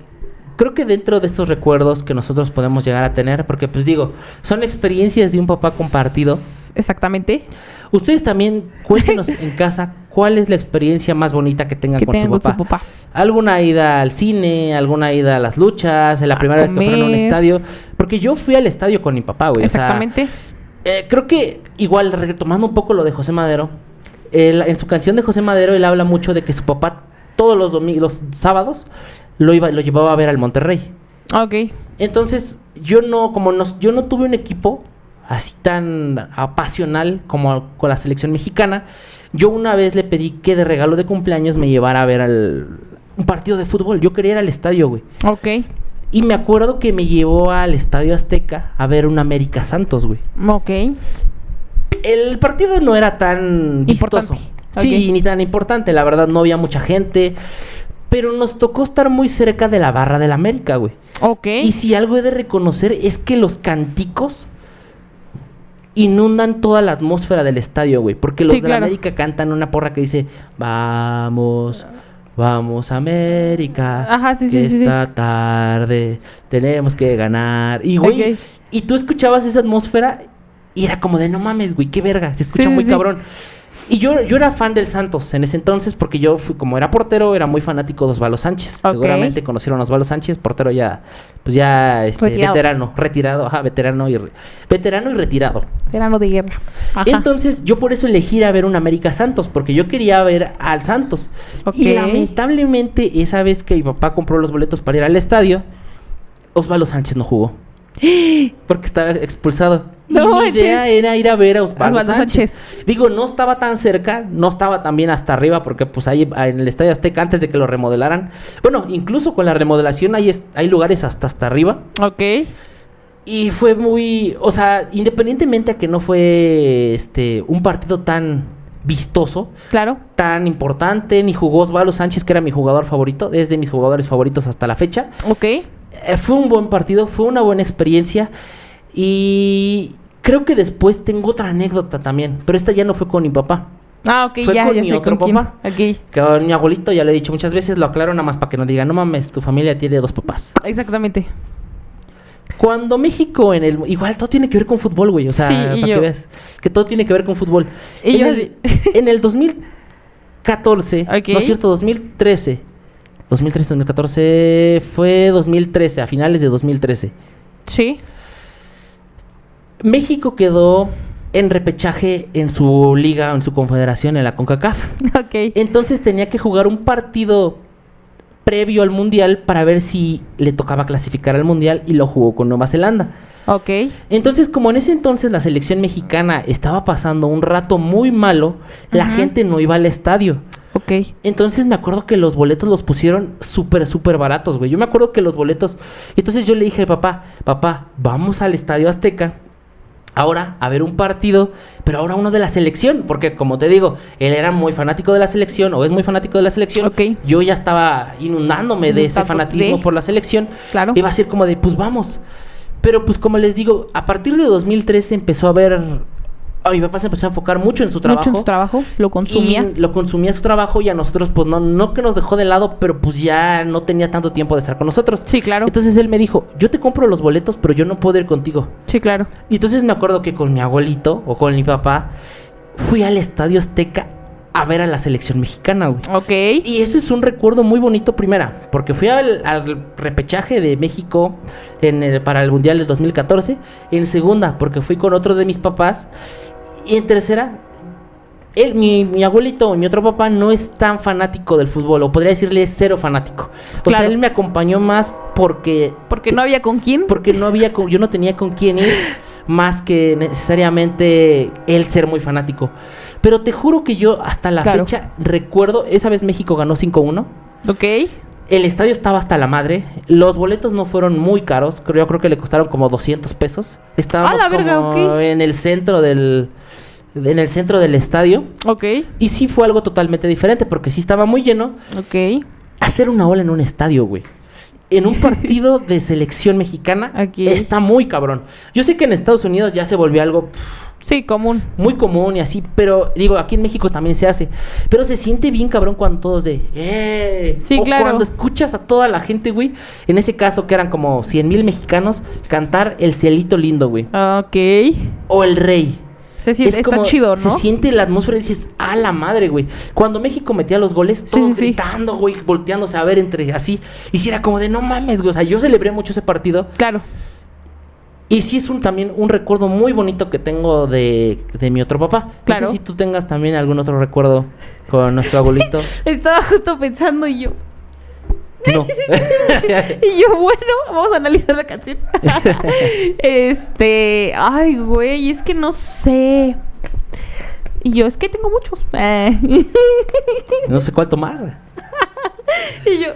A: creo que dentro de estos recuerdos que nosotros podemos llegar a tener, porque pues digo, son experiencias de un papá compartido.
B: Exactamente.
A: Ustedes también cuéntenos en casa cuál es la experiencia más bonita que tengan con su papá. ¿Alguna ida al cine? ¿Alguna ida a las luchas? ¿La primera vez que fueron a un estadio? Porque yo fui al estadio con mi papá, güey.
B: Exactamente.
A: O sea, creo que igual, retomando un poco lo de José Madero, en su canción de José Madero, él habla mucho de que su papá todos los sábados lo llevaba a ver al Monterrey. Entonces, yo no tuve un equipo así tan apasional como con la selección mexicana. Yo una vez le pedí que de regalo de cumpleaños me llevara a ver un partido de fútbol. Yo quería ir al estadio, güey. Y me acuerdo que me llevó al Estadio Azteca a ver un América Santos, güey. El partido no era tan vistoso. Sí, ni tan importante. La verdad, no había mucha gente. Pero nos tocó estar muy cerca de la barra del América, güey. Y si algo he de reconocer es que los canticos inundan toda la atmósfera del estadio, güey. Porque los de la América cantan una porra que dice, vamos América. Esta tarde tenemos que ganar. Y, güey, y tú escuchabas esa atmósfera y era como de, no mames, güey, qué verga. Se escucha muy cabrón. Y yo era fan del Santos en ese entonces porque yo fui, como era portero, era muy fanático de Osvaldo Sánchez. Okay. Seguramente conocieron a Osvaldo Sánchez, portero ya, pues ya veterano, retirado, veterano y retirado.
B: Veterano de guerra.
A: Ajá. Entonces, yo por eso elegí ir a ver un América Santos, porque yo quería ver al Santos. Okay. Y lamentablemente, esa vez que mi papá compró los boletos para ir al estadio, Osvaldo Sánchez no jugó. Porque estaba expulsado.
B: No,
A: mi idea era ir a ver a Osvaldo Sánchez. Digo, no estaba tan cerca, no estaba tan bien hasta arriba, porque pues ahí en el Estadio Azteca, antes de que lo remodelaran, bueno, incluso con la remodelación hay lugares hasta arriba.
B: Ok.
A: Y fue muy, o sea, independientemente a que no fue un partido tan vistoso,
B: claro,
A: tan importante, ni jugó Osvaldo Sánchez, que era mi jugador favorito, es de mis jugadores favoritos hasta la fecha.
B: Ok.
A: Fue un buen partido, fue una buena experiencia. Y creo que después tengo otra anécdota también, pero esta ya no fue con mi papá.
B: Ah, ok,
A: fue
B: ya
A: con
B: mi
A: sé otro
B: con
A: papá.
B: Aquí.
A: Con mi abuelito, ya lo he dicho muchas veces, lo aclaro nada más para que no digan, no mames, tu familia tiene 2 papás.
B: Exactamente.
A: Cuando México igual todo tiene que ver con fútbol, güey, o sea,
B: sí,
A: para que veas que todo tiene que ver con fútbol.
B: Y
A: en el 2014, okay. No es cierto, 2013, 2014 fue 2013, a finales de 2013.
B: Sí.
A: México quedó en repechaje en su liga, en su confederación, en la CONCACAF.
B: Ok.
A: Entonces tenía que jugar un partido previo al Mundial para ver si le tocaba clasificar al Mundial, y lo jugó con Nueva Zelanda.
B: Ok.
A: Entonces, como en ese entonces la selección mexicana estaba pasando un rato muy malo, la gente no iba al estadio.
B: Ok.
A: Entonces me acuerdo que los boletos los pusieron súper baratos, güey. Yo me acuerdo que los boletos... Entonces yo le dije, papá, vamos al Estadio Azteca ahora a ver un partido, pero ahora uno de la selección, porque como te digo, él era muy fanático de la selección, o es muy fanático de la selección.
B: Okay.
A: Yo ya estaba inundándome de ese fanatismo por la selección.
B: Claro.
A: Iba a ser como de, pues vamos. Pero pues como les digo, a partir de 2013 empezó a ver... mi papá se empezó a enfocar mucho en su trabajo.
B: Mucho en su trabajo, lo consumía.
A: Y lo consumía su trabajo, y a nosotros pues no que nos dejó de lado, pero pues ya no tenía tanto tiempo de estar con nosotros.
B: Sí, claro.
A: Entonces él me dijo, yo te compro los boletos, pero yo no puedo ir contigo.
B: Sí, claro.
A: Y entonces me acuerdo que con mi abuelito o con mi papá fui al Estadio Azteca a ver a la selección mexicana, güey.
B: Ok.
A: Y eso es un recuerdo muy bonito, primera, porque fui al repechaje de México para el Mundial del 2014. En segunda, porque fui con otro de mis papás. Y en tercera, mi abuelito, mi otro papá, no es tan fanático del fútbol, o podría decirle cero fanático. O sea, él me acompañó más porque
B: no había con quién.
A: Porque yo no tenía con quién ir, más que necesariamente él ser muy fanático. Pero te juro que yo hasta la fecha recuerdo, esa vez México ganó 5-1.
B: Ok.
A: El estadio estaba hasta la madre. Los boletos no fueron muy caros. Yo creo que le costaron como 200 pesos. Estábamos en el centro del estadio.
B: Ok.
A: Y sí fue algo totalmente diferente, porque sí estaba muy lleno.
B: Ok.
A: Hacer una ola en un estadio, güey, en un partido de selección mexicana, está muy cabrón. Yo sé que en Estados Unidos ya se volvió algo...
B: sí, común.
A: Muy común y así, pero digo, aquí en México también se hace. Pero se siente bien cabrón cuando todos
B: sí,
A: o
B: claro.
A: Cuando escuchas a toda la gente, güey, en ese caso que eran como 100,000 mexicanos, cantar El Cielito Lindo, güey.
B: Ok.
A: O El Rey.
B: Está como, chido, ¿no?
A: Se siente la atmósfera y dices, ¡a la madre, güey! Cuando México metía los goles, todos gritando, güey, volteándose a ver entre así. Y si era como de, no mames, güey. O sea, yo celebré mucho ese partido.
B: Claro.
A: Y sí es también un recuerdo muy bonito que tengo de mi otro papá.
B: Claro.
A: No sé si tú tengas también algún otro recuerdo con nuestro abuelito.
B: Estaba justo pensando y yo...
A: No.
B: Y yo, bueno, vamos a analizar la canción. Ay, güey, es que no sé. Y yo, es que tengo muchos.
A: No sé cuál tomar.
B: Y yo,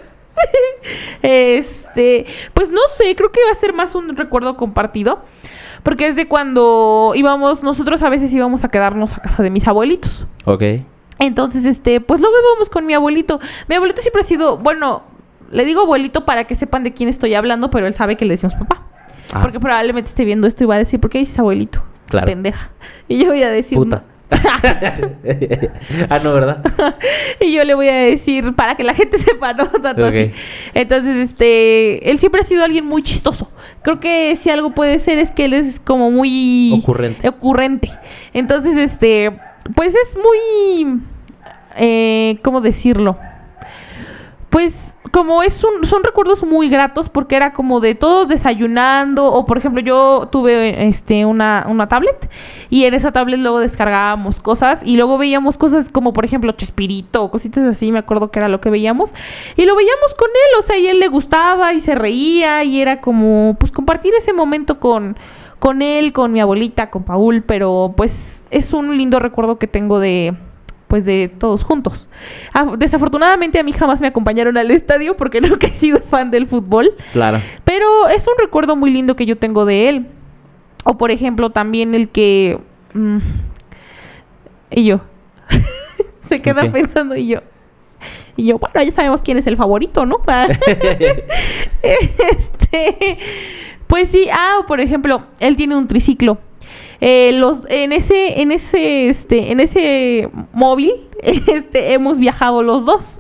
B: pues no sé, creo que va a ser más un recuerdo compartido. Porque es de cuando nosotros a veces íbamos a quedarnos a casa de mis abuelitos.
A: Ok.
B: Entonces, pues luego íbamos con mi abuelito. Mi abuelito siempre ha sido, bueno, le digo abuelito para que sepan de quién estoy hablando, pero él sabe que le decimos papá. Ah. Porque probablemente esté viendo esto y va a decir, ¿por qué dices abuelito?
A: Claro.
B: Pendeja. Y yo voy a decir...
A: puta. No, ¿verdad?
B: Y yo le voy a decir para que la gente sepa, ¿no? Tanto así. Entonces, él siempre ha sido alguien muy chistoso. Creo que si algo puede ser es que él es como muy...
A: ocurrente.
B: Entonces, pues es muy... ¿cómo decirlo? Pues como son recuerdos muy gratos porque era como de todos desayunando, o por ejemplo yo tuve una tablet y en esa tablet luego descargábamos cosas y luego veíamos cosas como por ejemplo Chespirito o cositas así, me acuerdo que era lo que veíamos y lo veíamos con él, o sea, y él le gustaba y se reía y era como pues compartir ese momento con él, con mi abuelita, con Paul, pero pues es un lindo recuerdo que tengo de todos juntos. Desafortunadamente a mí jamás me acompañaron al estadio porque nunca he sido fan del fútbol.
A: Claro.
B: Pero es un recuerdo muy lindo que yo tengo de él. O por ejemplo también el que... y yo. Se queda pensando y yo, bueno, ya sabemos quién es el favorito, ¿no? Pues sí, por ejemplo, él tiene un triciclo. En ese móvil hemos viajado los dos.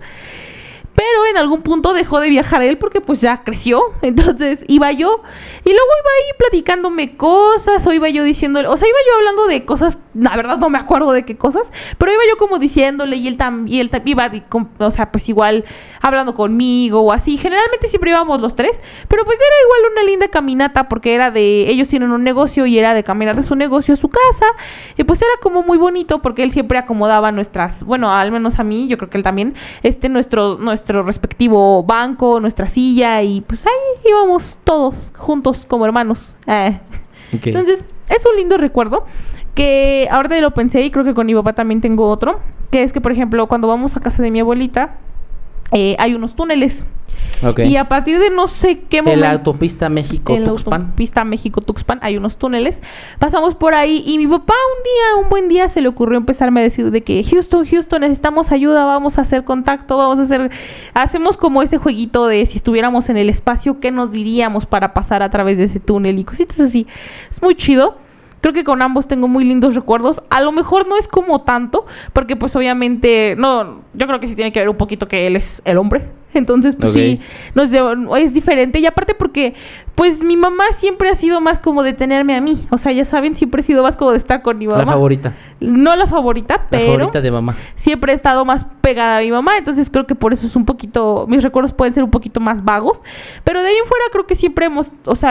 B: Pero en algún punto dejó de viajar él porque pues ya creció. Entonces iba yo y luego iba ahí platicándome cosas, o iba yo diciéndole, o sea, iba yo hablando de cosas, la verdad no me acuerdo de qué cosas, pero iba yo como diciéndole y él también iba, o sea, pues igual hablando conmigo o así. Generalmente siempre íbamos los tres, pero pues era igual una linda caminata porque ellos tienen un negocio y era de caminar de su negocio a su casa. Y pues era como muy bonito porque él siempre acomodaba bueno, al menos a mí, yo creo que él también, nuestro respectivo banco, nuestra silla, y pues ahí íbamos todos juntos como hermanos. Okay. Entonces, es un lindo recuerdo que ahorita lo pensé y creo que con mi papá también tengo otro, que es que, por ejemplo, cuando vamos a casa de mi abuelita, hay unos túneles. Okay. Y a partir de no sé qué momento...
A: En la autopista
B: México-Tuxpan hay unos túneles. Pasamos por ahí y mi papá un buen día se le ocurrió empezarme a decir de que Houston, necesitamos ayuda, vamos a hacer contacto, hacemos como ese jueguito de si estuviéramos en el espacio, ¿qué nos diríamos para pasar a través de ese túnel? Y cositas así. Es muy chido. Creo que con ambos tengo muy lindos recuerdos. A lo mejor no es como tanto, porque pues obviamente, no, yo creo que sí tiene que ver un poquito que él es el hombre. Entonces, pues sí, es diferente. Y aparte porque, pues mi mamá siempre ha sido más como de tenerme a mí. O sea, ya saben, siempre he sido más como de estar con mi mamá.
A: La favorita.
B: No la favorita, pero...
A: La favorita de mamá.
B: Siempre he estado más pegada a mi mamá. Entonces creo que por eso es un poquito... Mis recuerdos pueden ser un poquito más vagos. Pero de ahí en fuera creo que siempre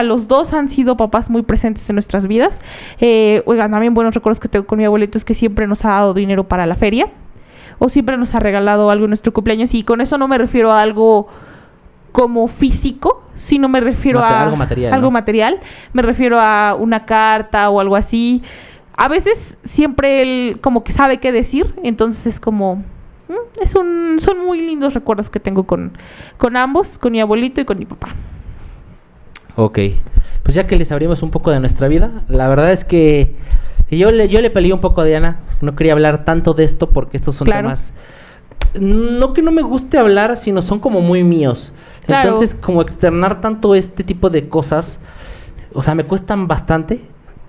B: los dos han sido papás muy presentes en nuestras vidas. Oigan, también buenos recuerdos que tengo con mi abuelito es que siempre nos ha dado dinero para la feria. O siempre nos ha regalado algo en nuestro cumpleaños. Y con eso no me refiero a algo como físico, sino me refiero a...
A: Algo material.
B: Algo material. Me refiero a una carta o algo así. A veces siempre él como que sabe qué decir. Entonces es como... son muy lindos recuerdos que tengo con ambos. Con mi abuelito y con mi papá.
A: Ok. Pues ya que les abrimos un poco de nuestra vida. La verdad es que... Yo le peleé un poco a Diana. No quería hablar tanto de esto porque estos son temas... No que no me guste hablar, sino son como muy míos. Claro. Entonces, como externar tanto este tipo de cosas, o sea, me cuestan bastante.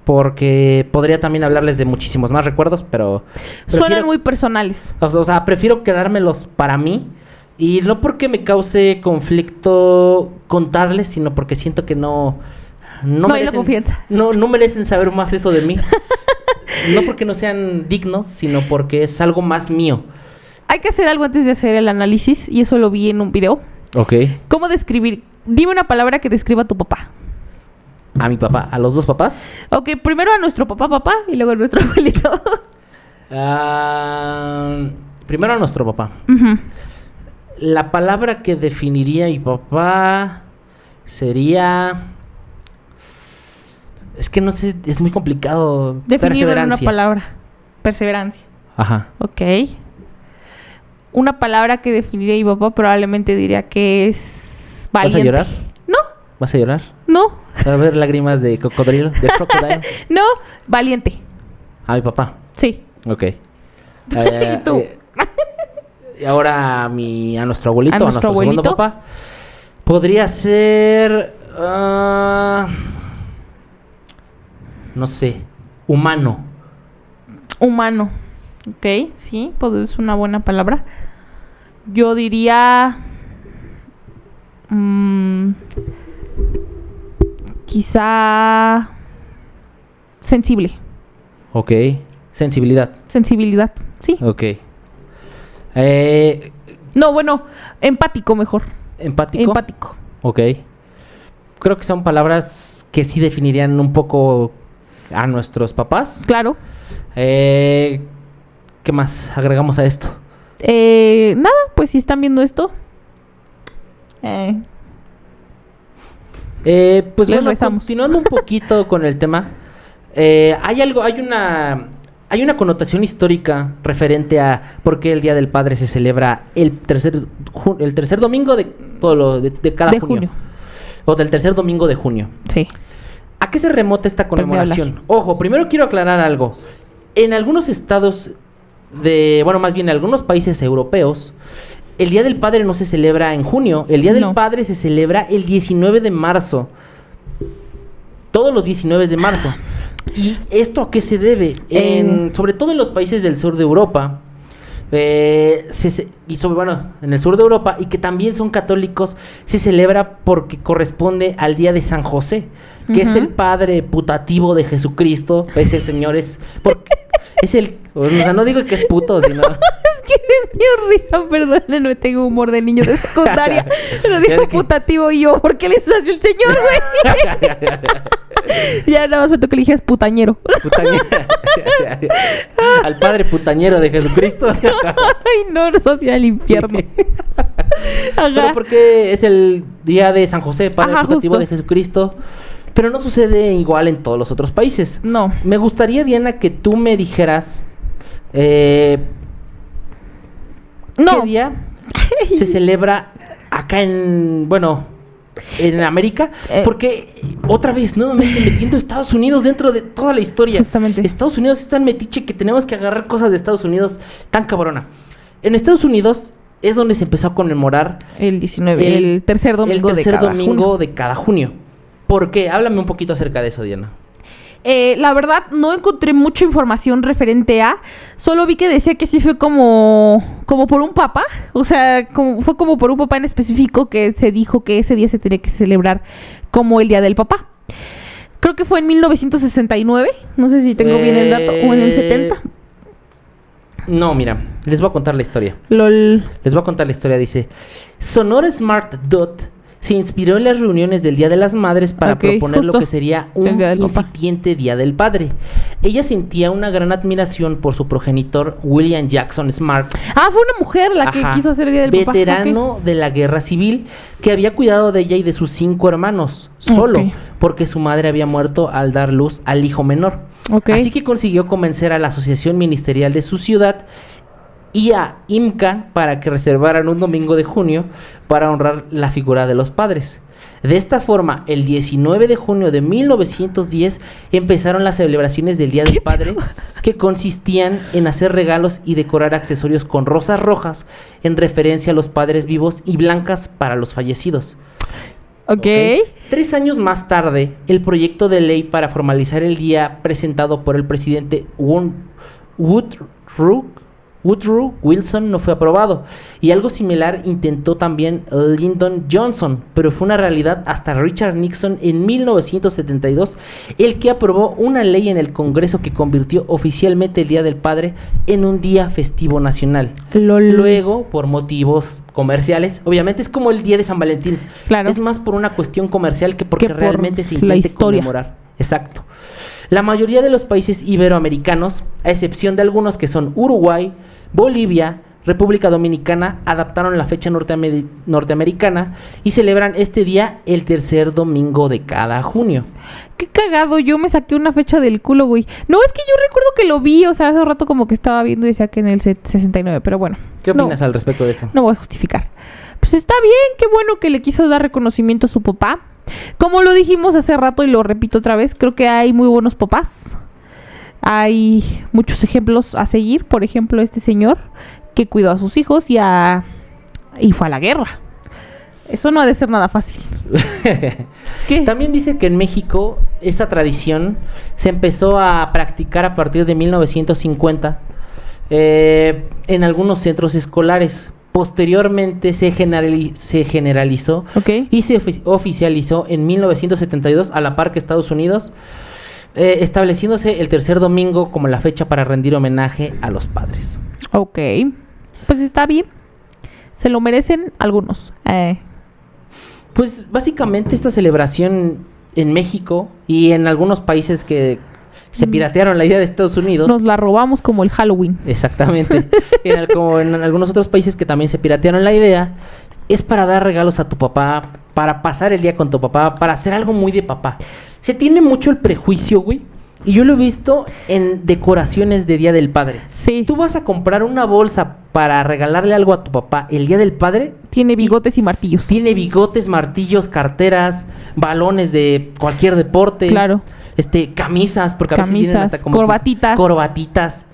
A: Porque podría también hablarles de muchísimos más recuerdos, pero...
B: Suenan muy personales.
A: O sea, prefiero quedármelos para mí. Y no porque me cause conflicto contarles, sino porque siento que no
B: hay la confianza.
A: No merecen saber más eso de mí. No porque no sean dignos, sino porque es algo más mío.
B: Hay que hacer algo antes de hacer el análisis, y eso lo vi en un video.
A: Ok.
B: ¿Cómo describir? Dime una palabra que describa a tu papá.
A: ¿A mi papá? ¿A los dos papás?
B: Ok, primero a nuestro papá, y luego a nuestro abuelito.
A: Primero a nuestro papá.
B: Uh-huh.
A: La palabra que definiría a mi papá sería... Es que no sé, es muy complicado.
B: Definir una palabra. Perseverancia.
A: Ajá.
B: Ok. Una palabra que definiría a mi papá probablemente diría que es valiente.
A: ¿Vas a llorar?
B: No.
A: ¿Vas a llorar?
B: No.
A: ¿Va a ver lágrimas de cocodrilo? ¿De crocodile?
B: No, valiente.
A: ¿A mi papá?
B: Sí.
A: Ok.
B: ¿Y tú?
A: Y ahora a nuestro abuelito,
B: a nuestro
A: segundo papá. Podría ser... no sé, humano.
B: Humano. Ok, sí, pues es una buena palabra. Yo diría... quizá... sensible.
A: Ok, Sensibilidad.
B: Sensibilidad, sí.
A: Ok.
B: No, bueno, empático mejor.
A: ¿Empático?
B: Empático.
A: Ok. Creo que son palabras que sí definirían un poco a nuestros papás.
B: Claro.
A: ¿Qué más agregamos a esto?
B: Nada, pues si están viendo esto.
A: Pues
B: les
A: bueno,
B: rezamos.
A: continuando un poquito con el tema, hay una connotación histórica referente a por qué el Día del Padre se celebra el tercer domingo de cada junio. O del tercer domingo de junio.
B: Sí.
A: ¿A qué se remota esta conmemoración? Ojo, primero quiero aclarar algo. En algunos estados más bien en algunos países europeos, el Día del Padre no se celebra en junio. El Día del Padre se celebra el 19 de marzo. Todos los 19 de marzo. ¿Y esto a qué se debe? Sobre todo en los países del sur de Europa, en el sur de Europa, y que también son católicos, se celebra porque corresponde al día de San José, que es el padre putativo de Jesucristo. Es el Señor, no digo que es puto, sino...
B: Es que me dio risa, perdónenme, tengo humor de niño de secundaria. Lo dijo putativo y yo, ¿por qué le dices así el Señor, güey? Ya nada más me tocó que le dijeras putañero.
A: Al padre putañero de Jesucristo.
B: Ay, no, eso sea el infierno.
A: Pero porque es el día de San José, padre putativo de Jesucristo. Pero no sucede igual en todos los otros países.
B: No.
A: Me gustaría, Diana, que tú me dijeras ¿qué día se celebra acá en América? Porque otra vez, nuevamente metiendo Estados Unidos dentro de toda la historia.
B: Justamente.
A: Estados Unidos es tan metiche que tenemos que agarrar cosas de Estados Unidos tan cabrona. En Estados Unidos es donde se empezó a conmemorar
B: el 19, el tercer domingo
A: de cada junio. ¿Por qué? Háblame un poquito acerca de eso, Diana.
B: La verdad, no encontré mucha información referente a... Solo vi que decía que sí fue como por un papa. O sea, fue como por un papá en específico que se dijo que ese día se tenía que celebrar como el Día del Papá. Creo que fue en 1969. No sé si tengo bien el dato. O en el 70.
A: No, mira. Les voy a contar la historia.
B: LOL.
A: Les voy a contar la historia. Dice... Sonora Smart Dot se inspiró en las reuniones del Día de las Madres para proponer lo que sería un incipiente Día del Padre. Ella sentía una gran admiración por su progenitor William Jackson Smart.
B: Fue una mujer la que quiso hacer el Día del Papá.
A: Veterano de la Guerra Civil, que había cuidado de ella y de sus 5 hermanos, solo, porque su madre había muerto al dar luz al hijo menor. Así que consiguió convencer a la asociación ministerial de su ciudad y a IMCA para que reservaran un domingo de junio para honrar la figura de los padres. De esta forma, el 19 de junio de 1910 empezaron las celebraciones del Día del Padre, que consistían en hacer regalos y decorar accesorios con rosas rojas en referencia a los padres vivos y blancas para los fallecidos. 3 años más tarde, el proyecto de ley para formalizar el día presentado por el presidente Woodrow Wilson no fue aprobado, y algo similar intentó también Lyndon Johnson, pero fue una realidad hasta Richard Nixon en 1972, el que aprobó una ley en el Congreso que convirtió oficialmente el Día del Padre en un día festivo nacional. Luego, por motivos comerciales, obviamente es como el Día de San Valentín, es más por una cuestión comercial que porque realmente se intente conmemorar. Exacto. La mayoría de los países iberoamericanos, a excepción de algunos que son Uruguay, Bolivia, República Dominicana, adaptaron la fecha norteamericana y celebran este día el tercer domingo de cada junio.
B: Qué cagado, yo me saqué una fecha del culo, güey. No, es que yo recuerdo que lo vi, o sea, hace rato como que estaba viendo y decía que en el 69, pero bueno.
A: ¿Qué opinas al respecto de eso?
B: No voy a justificar. Pues está bien, qué bueno que le quiso dar reconocimiento a su papá. Como lo dijimos hace rato y lo repito otra vez, creo que hay muy buenos papás. Hay muchos ejemplos a seguir. Por ejemplo, este señor que cuidó a sus hijos y fue a la guerra. Eso no ha de ser nada fácil.
A: ¿Qué? También dice que en México esta tradición se empezó a practicar a partir de 1950 en algunos centros escolares. Posteriormente se generalizó y se oficializó en 1972 a la par que Estados Unidos. estableciéndose el tercer domingo como la fecha para rendir homenaje a los padres.
B: Ok. Pues está bien. Se lo merecen algunos.
A: Pues básicamente esta celebración en México y en algunos países que se piratearon la idea de Estados Unidos.
B: Nos la robamos como el Halloween.
A: Exactamente. Como en algunos otros países que también se piratearon la idea, es para dar regalos a tu papá, para pasar el día con tu papá, para hacer algo muy de papá. Se tiene mucho el prejuicio, güey. Y yo lo he visto en decoraciones de Día del Padre.
B: Sí.
A: Tú vas a comprar una bolsa para regalarle algo a tu papá el Día del Padre.
B: Tiene bigotes y martillos.
A: Tiene bigotes, martillos, carteras, balones de cualquier deporte.
B: Claro.
A: Camisas, porque a veces vienen hasta como
B: corbatitas.
A: Corbatitas.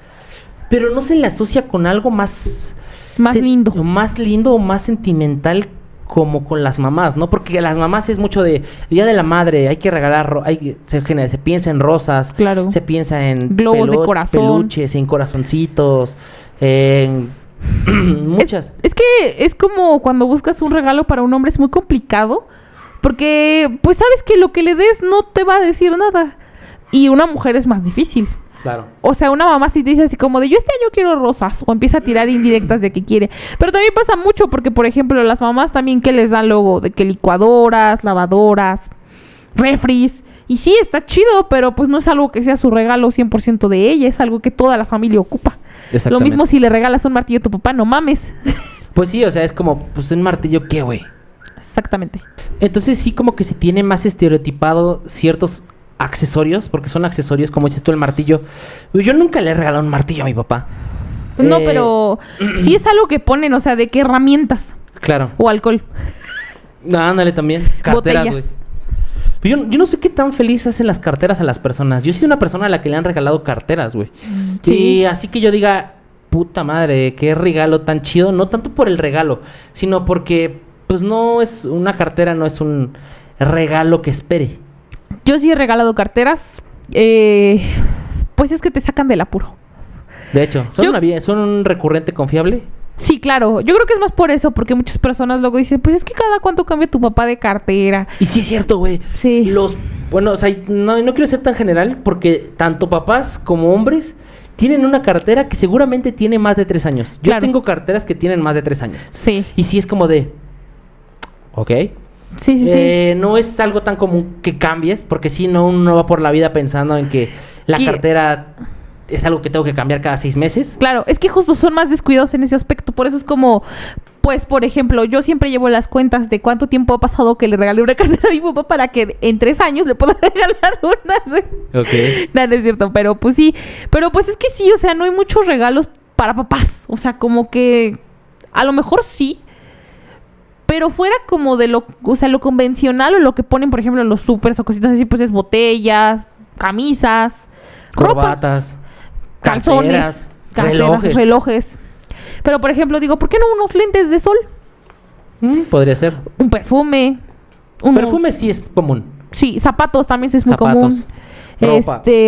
A: Pero no se le asocia con algo más...
B: lindo.
A: Más lindo o más sentimental como con las mamás, ¿no? Porque las mamás es mucho de Día de la Madre, hay que regalar, se piensa en rosas,
B: claro,
A: se piensa en
B: globos de corazón,
A: peluches, en corazoncitos, en muchas.
B: Es que es como cuando buscas un regalo para un hombre, es muy complicado, porque pues sabes que lo que le des no te va a decir nada, y una mujer es más difícil.
A: Claro.
B: O sea, una mamá sí te dice así como de yo este año quiero rosas, o empieza a tirar indirectas de que quiere. Pero también pasa mucho porque, por ejemplo, las mamás también que les dan luego de que licuadoras, lavadoras, refris. Y sí, está chido, pero pues no es algo que sea su regalo 100% de ella, es algo que toda la familia ocupa. Lo mismo si le regalas un martillo a tu papá, no mames.
A: Pues sí, o sea, es como, pues un martillo, ¿qué, güey?
B: Exactamente.
A: Entonces sí como que se tiene más estereotipado ciertos accesorios, porque son accesorios, como dices tú, el martillo. Yo nunca le he regalado un martillo a mi papá.
B: No, pero sí es algo que ponen, o sea, ¿de qué herramientas?
A: Claro.
B: O alcohol.
A: Ándale también. Carteras, güey. Yo no sé qué tan feliz hacen las carteras a las personas. Yo soy una persona a la que le han regalado carteras, güey. Sí. Y así que yo diga, puta madre, qué regalo tan chido. No tanto por el regalo, sino porque, pues no es una cartera, no es un regalo que espere.
B: Yo sí he regalado carteras, pues es que te sacan del apuro.
A: De hecho, ¿son un recurrente confiable?
B: Sí, claro. Yo creo que es más por eso, porque muchas personas luego dicen, pues es que cada cuánto cambia tu papá de cartera.
A: Y sí es cierto, güey.
B: Sí.
A: Bueno, o sea, no quiero ser tan general, porque tanto papás como hombres tienen una cartera que seguramente tiene más de 3 años. Yo tengo carteras que tienen más de 3 años.
B: Sí.
A: Y sí es como de... ¿Ok?
B: Sí.
A: No es algo tan común que cambies, porque si no, uno va por la vida pensando en que la cartera es algo que tengo que cambiar cada 6 meses.
B: Claro, es que justo son más descuidados en ese aspecto, por eso es como, pues, por ejemplo, yo siempre llevo las cuentas de cuánto tiempo ha pasado que le regalé una cartera a mi papá para que en 3 años le pueda regalar una, güey.
A: Ok.
B: No es cierto, pero pues sí, es que sí, o sea, no hay muchos regalos para papás, o sea, como que a lo mejor sí, pero fuera como de lo convencional o lo que ponen, por ejemplo, en los supers o cositas así, pues es botellas, camisas,
A: corbatas,
B: ropa, calzones, relojes. Pero, por ejemplo, digo, ¿por qué no unos lentes de sol?
A: Podría ser.
B: Un perfume.
A: Perfume sí es común.
B: Sí, zapatos también es muy común.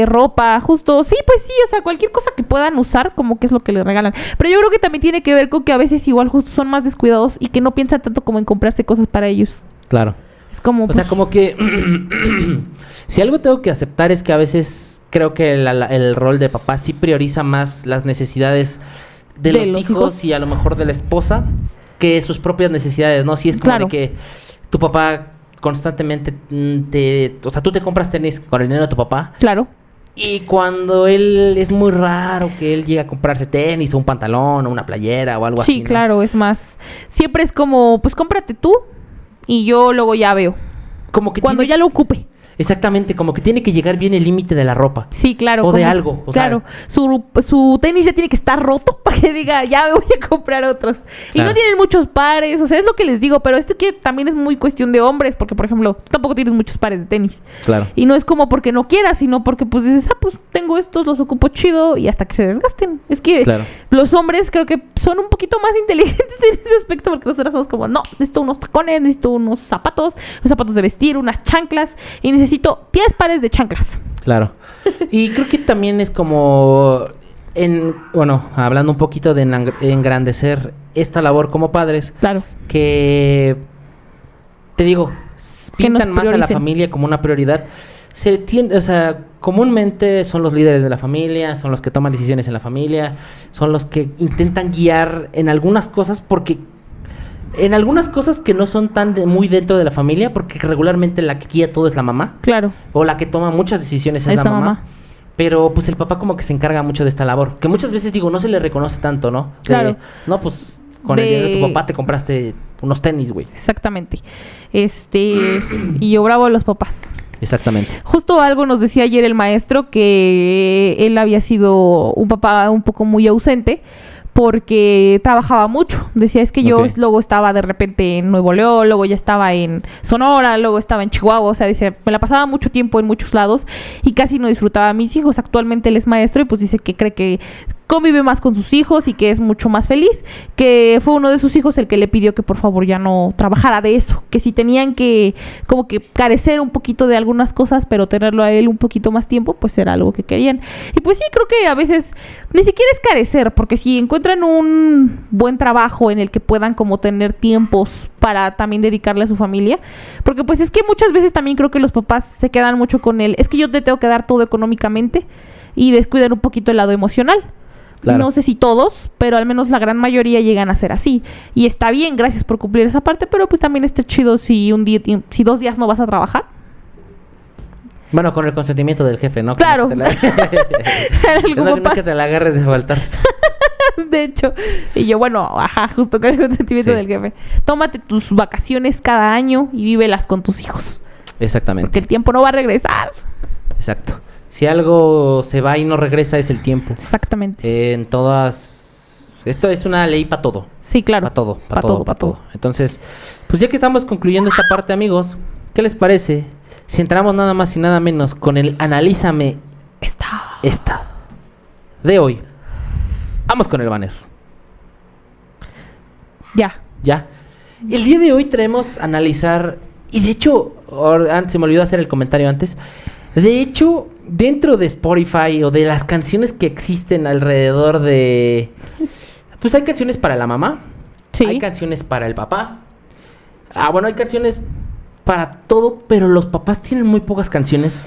B: Ropa, justo. Sí, pues sí, o sea, cualquier cosa que puedan usar, como que es lo que les regalan. Pero yo creo que también tiene que ver con que a veces igual justo son más descuidados y que no piensan tanto como en comprarse cosas para ellos.
A: Claro.
B: Es como...
A: O sea, como que... si algo tengo que aceptar es que a veces creo que el rol de papá sí prioriza más las necesidades de los hijos y a lo mejor de la esposa que sus propias necesidades, ¿no? Si es como de que tu papá constantemente tú te compras tenis con el dinero de tu papá.
B: Claro.
A: Y cuando él es muy raro que él llegue a comprarse tenis o un pantalón o una playera o algo así.
B: Sí, claro, es más. Siempre es como, pues cómprate tú y yo luego ya veo.
A: Como que
B: cuando ya lo ocupe.
A: Exactamente, como que tiene que llegar bien el límite de la ropa.
B: Sí, claro.
A: O de algo.
B: Claro, su tenis ya tiene que estar roto para que diga, ya me voy a comprar otros. Y no tienen muchos pares, o sea, es lo que les digo, pero esto que también es muy cuestión de hombres, porque, por ejemplo, tú tampoco tienes muchos pares de tenis.
A: Claro.
B: Y no es como porque no quieras, sino porque, pues, dices, pues, tengo estos, los ocupo chido y hasta que se desgasten. Es que los hombres creo que son un poquito más inteligentes en ese aspecto, porque nosotros somos como, no, necesito unos tacones, necesito unos zapatos de vestir, unas chanclas, y necesito 10 pares de chanclas.
A: Claro. Y creo que también es como hablando un poquito de engrandecer esta labor como padres.
B: Claro.
A: Que te digo, pintan más a la familia como una prioridad. o sea, comúnmente son los líderes de la familia, son los que toman decisiones en la familia, son los que intentan guiar en algunas cosas, porque en algunas cosas que no son tan muy dentro de la familia, porque regularmente la que guía todo es la mamá.
B: Claro.
A: O la que toma muchas decisiones es la mamá. Pero pues el papá como que se encarga mucho de esta labor, que muchas veces digo, no se le reconoce tanto, ¿no?
B: Claro.
A: No, pues con el dinero de tu papá te compraste unos tenis, güey.
B: Exactamente. Y yo bravo a los papás.
A: Exactamente.
B: Justo algo nos decía ayer el maestro, que él había sido un papá un poco muy ausente porque trabajaba mucho. Decía, es que yo luego estaba de repente en Nuevo León, luego ya estaba en Sonora, luego estaba en Chihuahua. O sea, dice, me la pasaba mucho tiempo en muchos lados y casi no disfrutaba a mis hijos. Actualmente él es maestro y pues dice que cree que convive más con sus hijos y que es mucho más feliz, que fue uno de sus hijos el que le pidió que por favor ya no trabajara de eso, que si tenían que como que carecer un poquito de algunas cosas, pero tenerlo a él un poquito más tiempo, pues era algo que querían. Y pues sí, creo que a veces ni siquiera es carecer, porque si encuentran un buen trabajo en el que puedan como tener tiempos para también dedicarle a su familia, porque pues es que muchas veces también creo que los papás se quedan mucho con él, es que yo te tengo que dar todo económicamente y descuidan un poquito el lado emocional. Claro. No sé si todos, pero al menos la gran mayoría llegan a ser así. Y está bien, gracias por cumplir esa parte, pero pues también está chido si 2 días no vas a trabajar.
A: Bueno, con el consentimiento del jefe, ¿no?
B: Claro.
A: No que te la agarres de faltar.
B: De hecho. Y yo, bueno, justo con el consentimiento del jefe. Tómate tus vacaciones cada año y vívelas con tus hijos.
A: Exactamente.
B: Porque el tiempo no va a regresar.
A: Exacto. Si algo se va y no regresa es el tiempo.
B: Exactamente.
A: En todas... Esto es una ley para todo.
B: Sí, claro.
A: Para todo. Entonces, pues ya que estamos concluyendo esta parte, amigos, ¿qué les parece si entramos nada más y nada menos con el Analízame esta de hoy? Vamos con el banner. Ya. El día de hoy traemos a analizar... Y de hecho, se me olvidó hacer el comentario antes... De hecho, dentro de Spotify o de las canciones que existen alrededor de... Pues hay canciones para la mamá. Sí. Hay canciones para el papá. Bueno, hay canciones para todo, pero los papás tienen muy pocas canciones.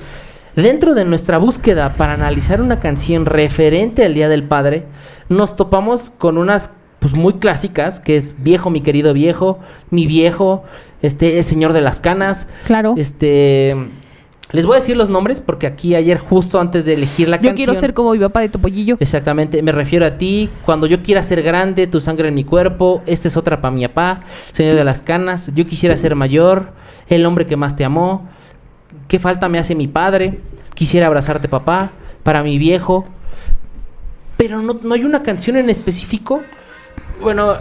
A: Dentro de nuestra búsqueda para analizar una canción referente al Día del Padre, nos topamos con unas pues muy clásicas, que es Viejo, mi querido viejo, Mi viejo, El señor de las canas.
B: Claro.
A: Les voy a decir los nombres porque aquí ayer justo antes de elegir la canción...
B: Yo quiero ser como mi papá de Topollillo.
A: Exactamente, me refiero a ti. Cuando yo quiera ser grande, tu sangre en mi cuerpo. Esta es otra para mi papá. Señor de las canas. Yo quisiera ser mayor. El hombre que más te amó. ¿Qué falta me hace mi padre? Quisiera abrazarte, papá. Para mi viejo. Pero no hay una canción en específico. Bueno,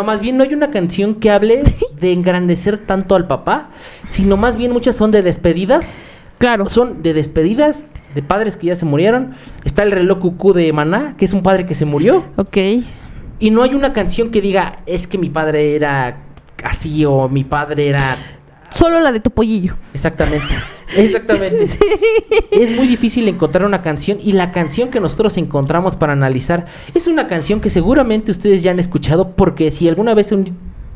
A: más bien no hay una canción que hable de engrandecer tanto al papá, sino más bien muchas son de despedidas.
B: Claro.
A: Son de despedidas de padres que ya se murieron. Está el reloj cucú de Maná, que es un padre que se murió.
B: Ok.
A: Y no hay una canción que diga, es que mi padre era así o mi padre era...
B: Solo la de Topollillo.
A: Exactamente. Sí. Es muy difícil encontrar una canción y la canción que nosotros encontramos para analizar es una canción que seguramente ustedes ya han escuchado, porque si alguna vez un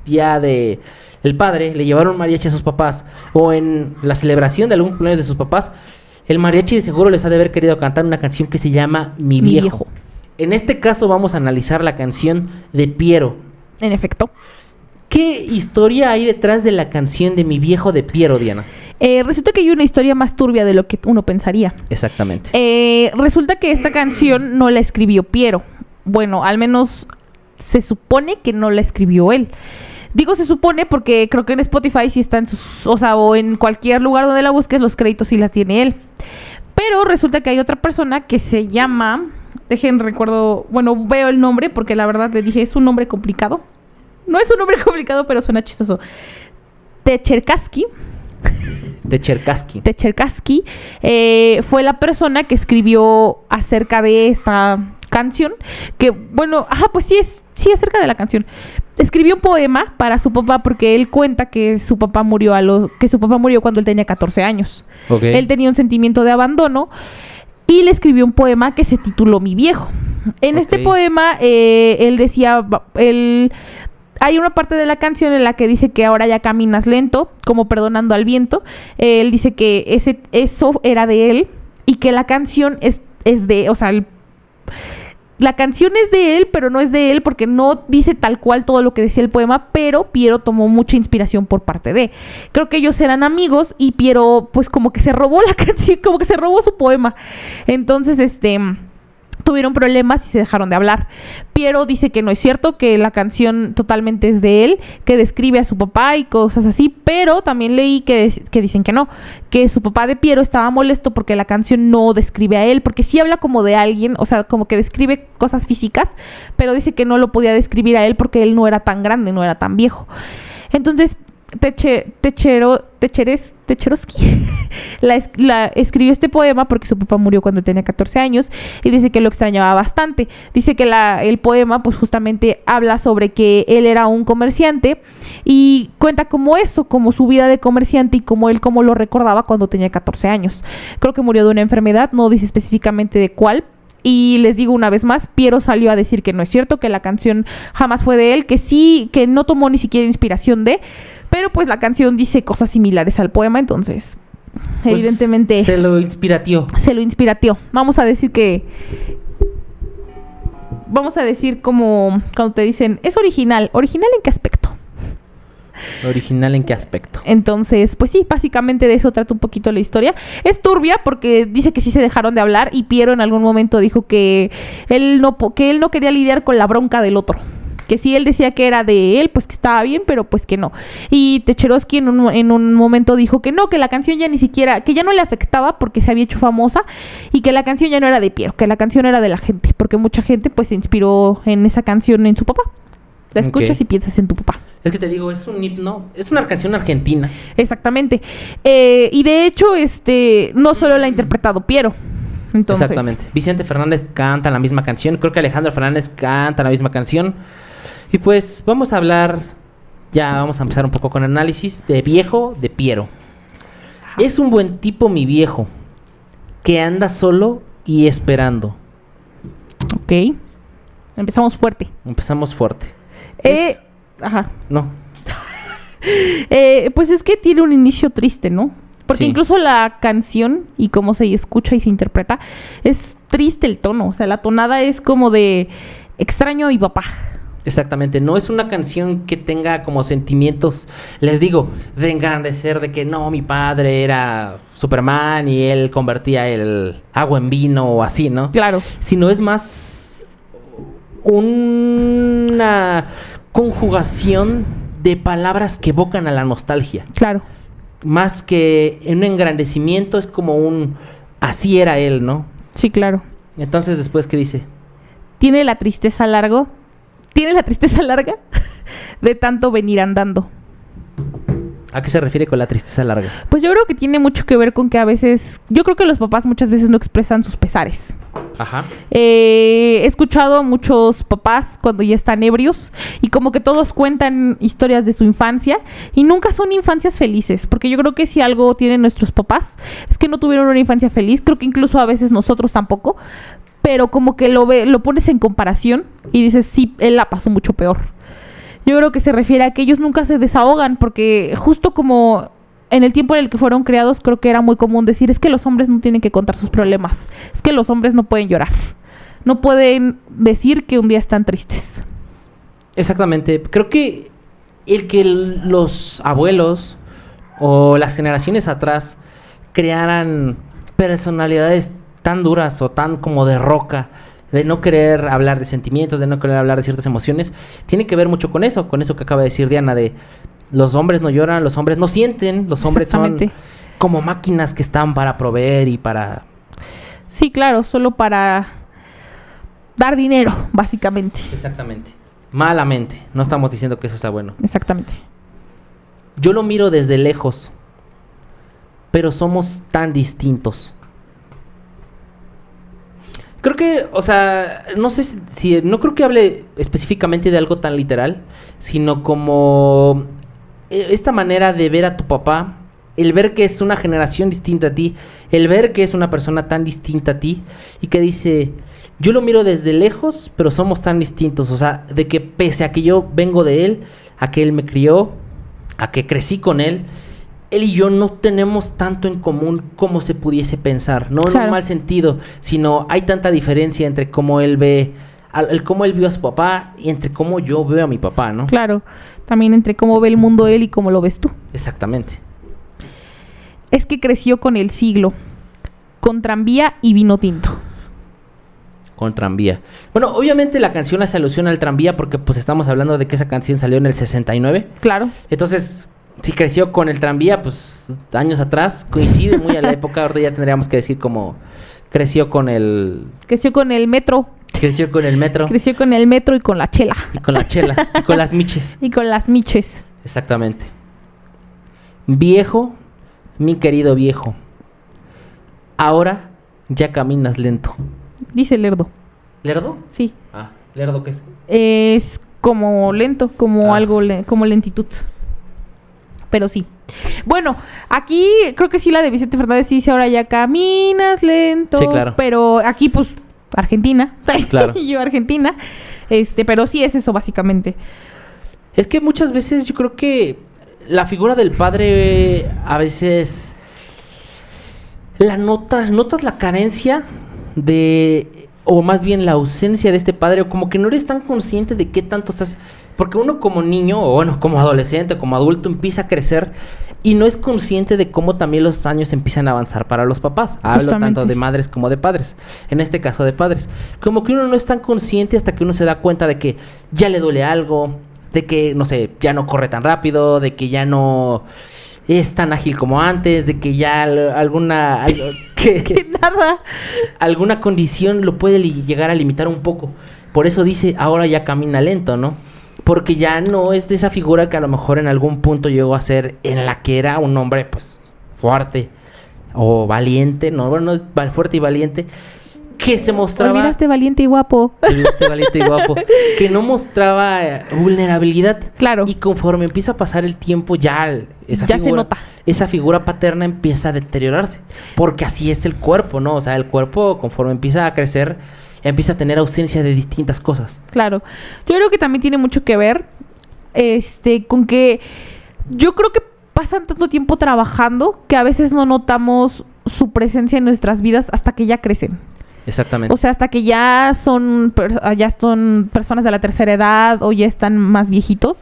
A: día de el padre le llevaron mariachi a sus papás o en la celebración de algún cumpleaños de sus papás, el mariachi de seguro les ha de haber querido cantar una canción que se llama Mi viejo. En este caso vamos a analizar la canción de Piero.
B: En efecto.
A: ¿Qué historia hay detrás de la canción de Mi viejo de Piero, Diana?
B: Resulta que hay una historia más turbia de lo que uno pensaría.
A: Exactamente.
B: Resulta que esta canción no la escribió Piero. Bueno, al menos se supone que no la escribió él. Digo se supone porque creo que en Spotify sí está en sus... o en cualquier lugar donde la busques, los créditos sí las tiene él. Pero resulta que hay otra persona que se llama... veo el nombre porque la verdad le dije, es un nombre complicado. No es un nombre complicado, pero suena chistoso. Techerkasky fue la persona que escribió acerca de esta canción. Que, bueno, pues sí, acerca de la canción. Escribió un poema para su papá porque él cuenta que su papá murió cuando él tenía 14 años. Okay. Él tenía un sentimiento de abandono y le escribió un poema que se tituló Mi viejo. En este poema, él decía... hay una parte de la canción en la que dice que ahora ya caminas lento, como perdonando al viento. Él dice que eso era de él y que la canción es de, o sea, la canción es de él, pero no es de él porque no dice tal cual todo lo que decía el poema, pero Piero tomó mucha inspiración por parte de. Creo que ellos eran amigos y Piero pues como que se robó la canción, como que se robó su poema. Entonces, tuvieron problemas y se dejaron de hablar. Piero dice que no es cierto, que la canción totalmente es de él, que describe a su papá y cosas así, pero también leí que dicen que no, que su papá de Piero estaba molesto porque la canción no describe a él, porque sí habla como de alguien, o sea, como que describe cosas físicas, pero dice que no lo podía describir a él porque él no era tan grande, no era tan viejo. Entonces, Techerovsky escribió este poema porque su papá murió cuando tenía 14 años y dice que lo extrañaba bastante. Dice que el poema pues justamente habla sobre que él era un comerciante y cuenta como eso, como su vida de comerciante y como lo recordaba cuando tenía 14 años. Creo que murió de una enfermedad, no dice específicamente de cuál. Y les digo una vez más, Piero salió a decir que no es cierto, que la canción jamás fue de él, que sí, que no tomó ni siquiera inspiración de... Pero pues la canción dice cosas similares al poema, entonces pues evidentemente...
A: Se lo inspiració.
B: Vamos a decir como cuando te dicen, es original. ¿Original en qué aspecto?
A: ¿Original en qué aspecto?
B: Entonces, pues sí, básicamente de eso trata un poquito la historia. Es turbia porque dice que sí se dejaron de hablar y Piero en algún momento dijo que él no quería lidiar con la bronca del otro. Que si él decía que era de él, pues que estaba bien, pero pues que no. Y Techerovsky en un momento dijo que no, que la canción ya ni siquiera, que ya no le afectaba porque se había hecho famosa y que la canción ya no era de Piero, que la canción era de la gente, porque mucha gente pues se inspiró en esa canción en su papá. La escuchas y piensas en tu papá.
A: Es que te digo, es un himno, es una canción argentina.
B: Exactamente. Y de hecho, no solo la ha interpretado Piero. Entonces...
A: Exactamente. Vicente Fernández canta la misma canción. Creo que Alejandro Fernández canta la misma canción. Y pues vamos a empezar un poco con el análisis de viejo de Piero. Ajá. Es un buen tipo mi viejo, que anda solo y esperando.
B: Ok. Empezamos fuerte. Ajá.
A: No.
B: Pues es que tiene un inicio triste, ¿no? Porque incluso la canción y cómo se escucha y se interpreta, es triste el tono. O sea, la tonada es como de extraño y papá.
A: Exactamente, no es una canción que tenga como sentimientos, les digo, de engrandecer, de que no, mi padre era Superman y él convertía el agua en vino o así, ¿no?
B: Claro.
A: Sino es más una conjugación de palabras que evocan a la nostalgia.
B: Claro.
A: Más que un engrandecimiento, es como así era él, ¿no?
B: Sí, claro.
A: Entonces, después, ¿qué dice?
B: Tiene la tristeza larga de tanto venir andando.
A: ¿A qué se refiere con la tristeza larga?
B: Pues yo creo que tiene mucho que ver con que a veces... Yo creo que los papás muchas veces no expresan sus pesares.
A: Ajá.
B: He escuchado a muchos papás cuando ya están ebrios y como que todos cuentan historias de su infancia y nunca son infancias felices, porque yo creo que si algo tienen nuestros papás es que no tuvieron una infancia feliz. Creo que incluso a veces nosotros tampoco, pero como que lo pones en comparación y dices, sí, él la pasó mucho peor. Yo creo que se refiere a que ellos nunca se desahogan, porque justo como en el tiempo en el que fueron criados, creo que era muy común decir, es que los hombres no tienen que contar sus problemas, es que los hombres no pueden llorar, no pueden decir que un día están tristes.
A: Exactamente. Creo que el que los abuelos o las generaciones atrás crearan personalidades tan duras o tan como de roca, de no querer hablar de sentimientos, de no querer hablar de ciertas emociones, tiene que ver mucho con eso que acaba de decir Diana, de los hombres no lloran, los hombres no sienten, los hombres son como máquinas que están para proveer y para...
B: Sí, claro, solo para dar dinero, básicamente.
A: Exactamente. Malamente. No estamos diciendo que eso sea bueno.
B: Exactamente.
A: Yo lo miro desde lejos, pero somos tan distintos. Creo que, o sea, no sé si no creo que hable específicamente de algo tan literal, sino como esta manera de ver a tu papá el ver que es una generación distinta a ti, el ver que es una persona tan distinta a ti y que dice, yo lo miro desde lejos, pero somos tan distintos, o sea, de que pese a que yo vengo de él, a que él me crió, a que crecí con él y yo no tenemos tanto en común como se pudiese pensar, no en un mal sentido, sino hay tanta diferencia entre cómo él ve, cómo él vio a su papá y entre cómo yo veo a mi papá, ¿no?
B: Claro, también entre cómo ve el mundo él y cómo lo ves tú.
A: Exactamente.
B: Es que creció con el siglo, con tranvía y vino tinto.
A: Con tranvía. Bueno, obviamente la canción hace alusión al tranvía porque pues estamos hablando de que esa canción salió en el 69.
B: Claro.
A: Entonces, si creció con el tranvía, pues años atrás, coincide muy a la época, ahora ya tendríamos que decir como creció con el...
B: Creció con el metro.
A: Creció con el metro.
B: Creció con el metro y con la chela.
A: Y con la chela. Y con las miches.
B: Y con las miches.
A: Exactamente. Viejo, mi querido viejo. Ahora ya caminas lento.
B: Dice lerdo.
A: ¿Lerdo?
B: Sí.
A: Ah, ¿lerdo qué es?
B: Es como lento, como algo, como lentitud. Pero sí. Bueno, aquí creo que sí la de Vicente Fernández dice ahora ya caminas lento.
A: Sí, claro.
B: Pero aquí pues Argentina.
A: Claro.
B: Y yo Argentina. Pero sí es eso básicamente.
A: Es que muchas veces yo creo que la figura del padre a veces notas la carencia de, o más bien la ausencia de este padre, o como que no eres tan consciente de qué tanto estás, porque uno como niño, o bueno, como adolescente, como adulto, empieza a crecer y no es consciente de cómo también los años empiezan a avanzar para los papás. Hablo tanto de madres como de padres, en este caso de padres. Como que uno no es tan consciente hasta que uno se da cuenta de que ya le duele algo, de que, no sé, ya no corre tan rápido, de que ya no es tan ágil como antes, de que ya alguna condición lo puede llegar a limitar un poco. Por eso dice, ahora ya camina lento, ¿no? Porque ya no es de esa figura que a lo mejor en algún punto llegó a ser, en la que era un hombre, pues, fuerte o valiente, ¿no? Bueno, no es fuerte y valiente, que se mostraba...
B: Olvidaste valiente y guapo.
A: Olvidaste valiente y guapo. Que no mostraba vulnerabilidad.
B: Claro.
A: Y conforme empieza a pasar el tiempo, ya
B: se nota.
A: Esa figura paterna empieza a deteriorarse. Porque así es el cuerpo, ¿no? O sea, el cuerpo, conforme empieza a crecer, empieza a tener ausencia de distintas cosas.
B: Claro. Yo creo que también tiene mucho que ver con que yo creo que pasan tanto tiempo trabajando que a veces no notamos su presencia en nuestras vidas hasta que ya crecen.
A: Exactamente.
B: O sea, hasta que ya son personas de la tercera edad o ya están más viejitos.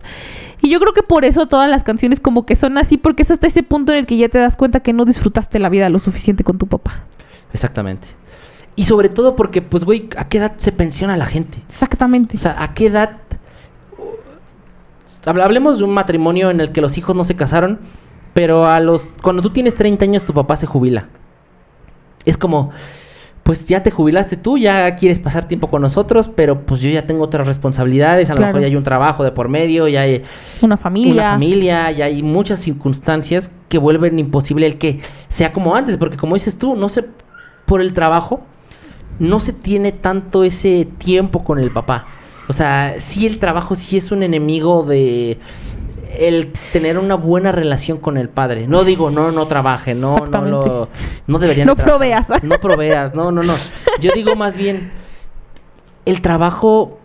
B: Y yo creo que por eso todas las canciones como que son así, porque es hasta ese punto en el que ya te das cuenta que no disfrutaste la vida lo suficiente con tu papá.
A: Exactamente. Y sobre todo porque, pues, güey, ¿a qué edad se pensiona la gente?
B: Exactamente.
A: O sea, ¿a qué edad? Hablemos de un matrimonio en el que los hijos no se casaron, pero cuando tú tienes 30 años tu papá se jubila. Es como... pues ya te jubilaste tú, ya quieres pasar tiempo con nosotros, pero pues yo ya tengo otras responsabilidades, a lo mejor ya hay un trabajo de por medio, ya hay
B: una familia,
A: ya hay muchas circunstancias que vuelven imposible el que sea como antes, porque como dices tú, no sé, por el trabajo, no se tiene tanto ese tiempo con el papá. O sea, sí el trabajo sí es un enemigo de... el tener una buena relación con el padre. No digo, no trabaje, no deberían
B: no proveas.
A: No proveas, no. Yo digo más bien, el trabajo...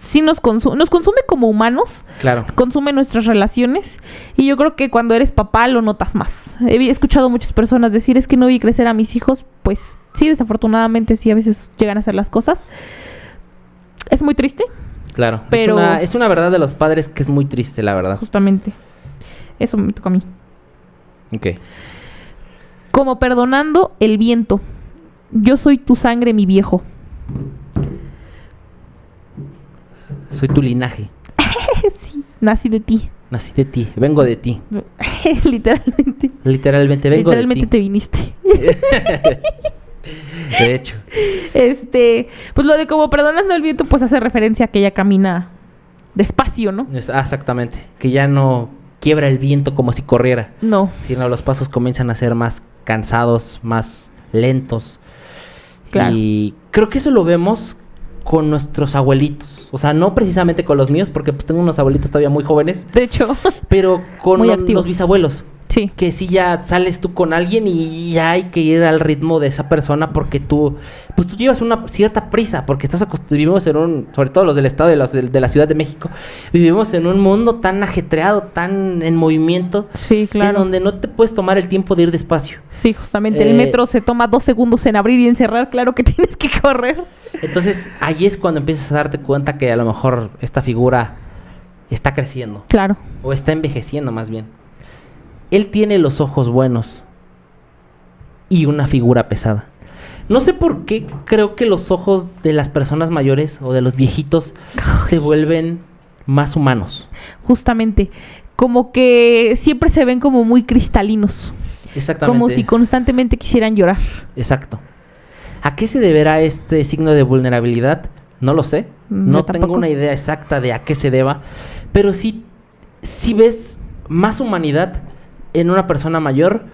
B: sí nos consume como humanos.
A: Claro.
B: Consume nuestras relaciones. Y yo creo que cuando eres papá lo notas más. He escuchado a muchas personas decir, es que no vi crecer a mis hijos. Pues sí, desafortunadamente sí a veces llegan a hacer las cosas. Es muy triste.
A: Claro,
B: pero
A: es una verdad de los padres que es muy triste, la verdad.
B: Justamente. Eso me toca a mí.
A: Ok.
B: Como perdonando el viento. Yo soy tu sangre, mi viejo.
A: Soy tu linaje.
B: Sí, nací de ti.
A: Nací de ti, vengo de ti.
B: Literalmente.
A: Literalmente vengo de ti.
B: Literalmente te viniste.
A: De hecho.
B: Pues lo de como perdonando el viento, pues hace referencia a que ella camina despacio, ¿no?
A: Exactamente. Que ya no quiebra el viento como si corriera.
B: No.
A: Sino los pasos comienzan a ser más cansados, más lentos.
B: Claro.
A: Y creo que eso lo vemos con nuestros abuelitos. O sea, no precisamente con los míos, porque pues tengo unos abuelitos todavía muy jóvenes.
B: De hecho.
A: Pero con
B: muy
A: los bisabuelos.
B: Sí.
A: Que si ya sales tú con alguien y ya hay que ir al ritmo de esa persona porque tú llevas una cierta prisa, porque vivimos en un, sobre todo los del estado de la Ciudad de México, vivimos en un mundo tan ajetreado, tan en movimiento,
B: sí, claro,
A: en donde no te puedes tomar el tiempo de ir despacio.
B: Sí, justamente, el metro se toma 2 segundos en abrir y en cerrar, claro que tienes que correr.
A: Entonces, ahí es cuando empiezas a darte cuenta que a lo mejor esta figura está creciendo.
B: Claro.
A: O está envejeciendo más bien. Él tiene los ojos buenos y una figura pesada. No sé por qué creo que los ojos de las personas mayores o de los viejitos se vuelven más humanos.
B: Justamente, como que siempre se ven como muy cristalinos.
A: Exactamente.
B: Como si constantemente quisieran llorar.
A: Exacto. ¿A qué se deberá este signo de vulnerabilidad? No lo sé. No tengo una idea exacta de a qué se deba. Pero sí ves más humanidad en una persona mayor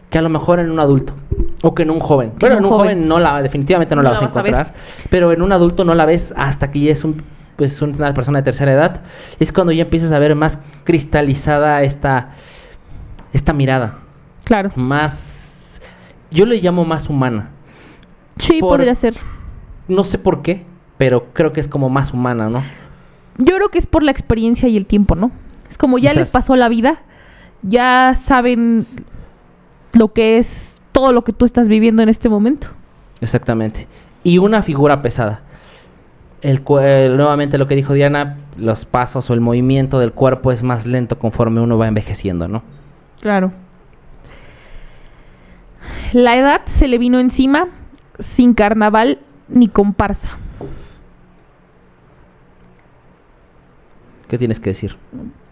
A: que a lo mejor en un adulto o que en un joven. Bueno, en un joven definitivamente no la vas a encontrar, pero en un adulto no la ves hasta que ya es una persona de tercera edad. Es cuando ya empiezas a ver más cristalizada esta mirada.
B: Claro.
A: Más, yo le llamo más humana.
B: Sí, podría ser.
A: No sé por qué, pero creo que es como más humana, ¿no?
B: Yo creo que es por la experiencia y el tiempo, ¿no? Es como ya les pasó la vida, ya saben lo que es todo lo que tú estás viviendo en este momento.
A: Exactamente. Y una figura pesada. Nuevamente lo que dijo Diana, los pasos o el movimiento del cuerpo es más lento conforme uno va envejeciendo, ¿no?
B: Claro. La edad se le vino encima sin carnaval ni comparsa.
A: ¿Qué tienes que decir?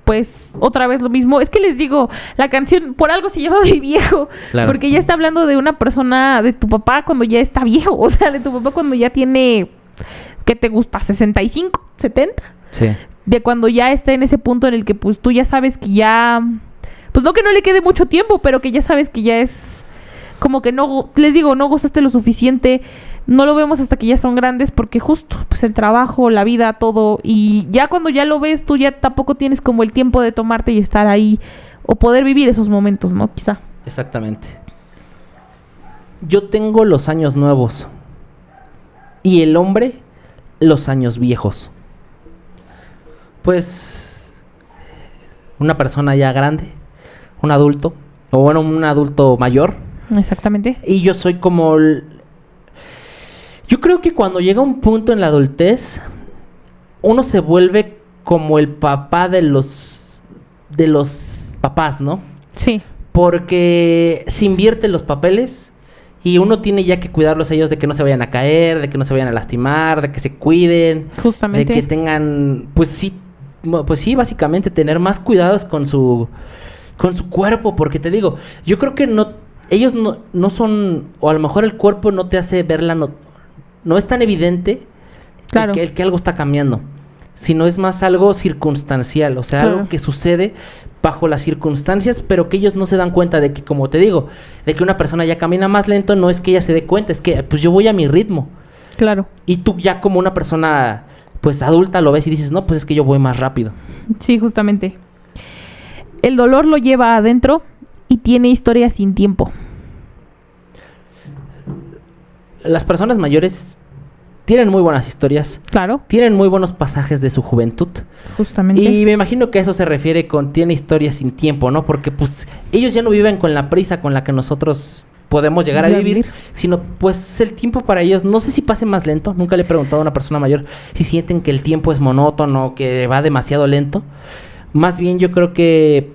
B: Pues otra vez lo mismo. Es que les digo, la canción por algo se llama Mi Viejo. Claro. Porque ya está hablando de una persona, de tu papá cuando ya está viejo. O sea, de tu papá cuando ya tiene, ¿qué te gusta? ¿65? ¿70?
A: Sí.
B: De cuando ya está en ese punto en el que pues tú ya sabes que ya... Pues no que no le quede mucho tiempo, pero que ya sabes que ya es... Como que no, les digo, no gozaste lo suficiente. No lo vemos hasta que ya son grandes porque justo, pues el trabajo, la vida, todo. Y ya cuando ya lo ves, tú ya tampoco tienes como el tiempo de tomarte y estar ahí. O poder vivir esos momentos, ¿no? Quizá.
A: Exactamente. Yo tengo los años nuevos. Y el hombre, los años viejos. Pues, una persona ya grande, un adulto, o bueno, un adulto mayor.
B: Exactamente.
A: Y yo soy como... Yo creo que cuando llega un punto en la adultez, uno se vuelve como el papá de los papás, ¿no?
B: Sí.
A: Porque se invierten los papeles y uno tiene ya que cuidarlos a ellos de que no se vayan a caer, de que no se vayan a lastimar, de que se cuiden.
B: Justamente.
A: De que tengan, pues sí, básicamente tener más cuidados con su cuerpo, porque te digo, yo creo que ellos no son, o a lo mejor el cuerpo no te hace verla, no es tan evidente, claro, que algo está cambiando, sino es más algo circunstancial, o sea, claro, algo que sucede bajo las circunstancias, pero que ellos no se dan cuenta de que, como te digo, de que una persona ya camina más lento, no es que ella se dé cuenta, es que pues yo voy a mi ritmo.
B: Claro.
A: Y tú ya como una persona pues adulta lo ves y dices, no, pues es que yo voy más rápido.
B: Sí, justamente. El dolor lo lleva adentro y tiene historias sin tiempo.
A: Las personas mayores tienen muy buenas historias.
B: Claro.
A: Tienen muy buenos pasajes de su juventud.
B: Justamente.
A: Y me imagino que a eso se refiere con tiene historias sin tiempo, ¿no? Porque pues ellos ya no viven con la prisa con la que nosotros podemos llegar a vivir, sino pues el tiempo para ellos, no sé si pase más lento. Nunca le he preguntado a una persona mayor si sienten que el tiempo es monótono, que va demasiado lento. Más bien yo creo que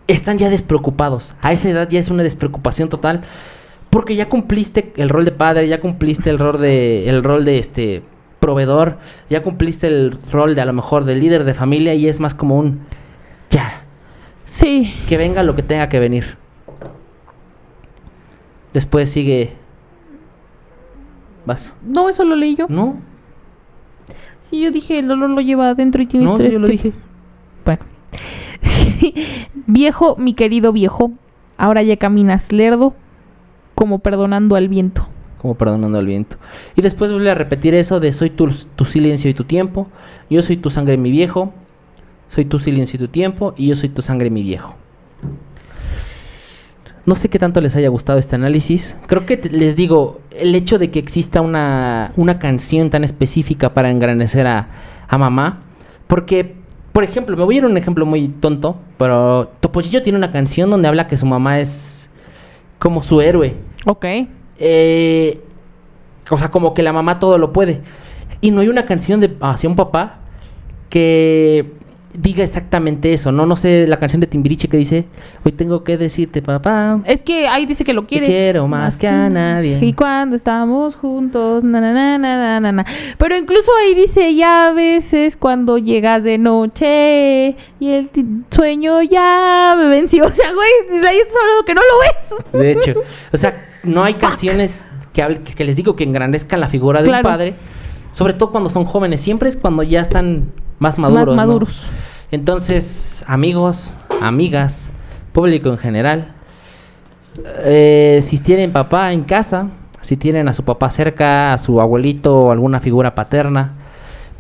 A: están ya despreocupados. A esa edad ya es una despreocupación total. Porque ya cumpliste el rol de padre, ya cumpliste el rol de proveedor, ya cumpliste el rol de a lo mejor de líder de familia y es más como un ya.
B: Sí.
A: Que venga lo que tenga que venir. Después sigue. ¿Vas?
B: No, eso lo leí yo.
A: ¿No?
B: Sí, yo dije, el dolor lo lleva adentro y tiene
A: historias. No, yo lo dije.
B: Bueno. Viejo, mi querido viejo, ahora ya caminas lerdo, como perdonando al viento.
A: Como perdonando al viento. Y después vuelve a repetir eso de soy tu silencio y tu tiempo. Yo soy tu sangre, mi viejo. Soy tu silencio y tu tiempo. Y yo soy tu sangre, mi viejo. No sé qué tanto les haya gustado este análisis. Creo que les digo, el hecho de que exista una canción tan específica para engrandecer a mamá, porque, por ejemplo, me voy a ir a un ejemplo muy tonto, pero Topollillo tiene una canción donde habla que su mamá es como su héroe.
B: Ok.
A: O sea, como que la mamá todo lo puede. Y no hay una canción hacia un papá que diga exactamente eso, ¿no? No sé, la canción de Timbiriche que dice, hoy tengo que decirte, papá.
B: Es que ahí dice que lo quiere.
A: Te quiero más que a nadie.
B: Y cuando estamos juntos, na, na, na, na, na, na. Pero incluso ahí dice, ya a veces cuando llegas de noche y el sueño ya me venció. O sea, güey, ahí estás hablando que no lo ves.
A: De hecho, o sea, no hay canciones que les digo que engrandezcan la figura de un padre, sobre todo cuando son jóvenes. Siempre es cuando ya están más maduros. ¿No? Entonces, amigos, amigas, público en general, si tienen papá en casa, si tienen a su papá cerca, a su abuelito o alguna figura paterna,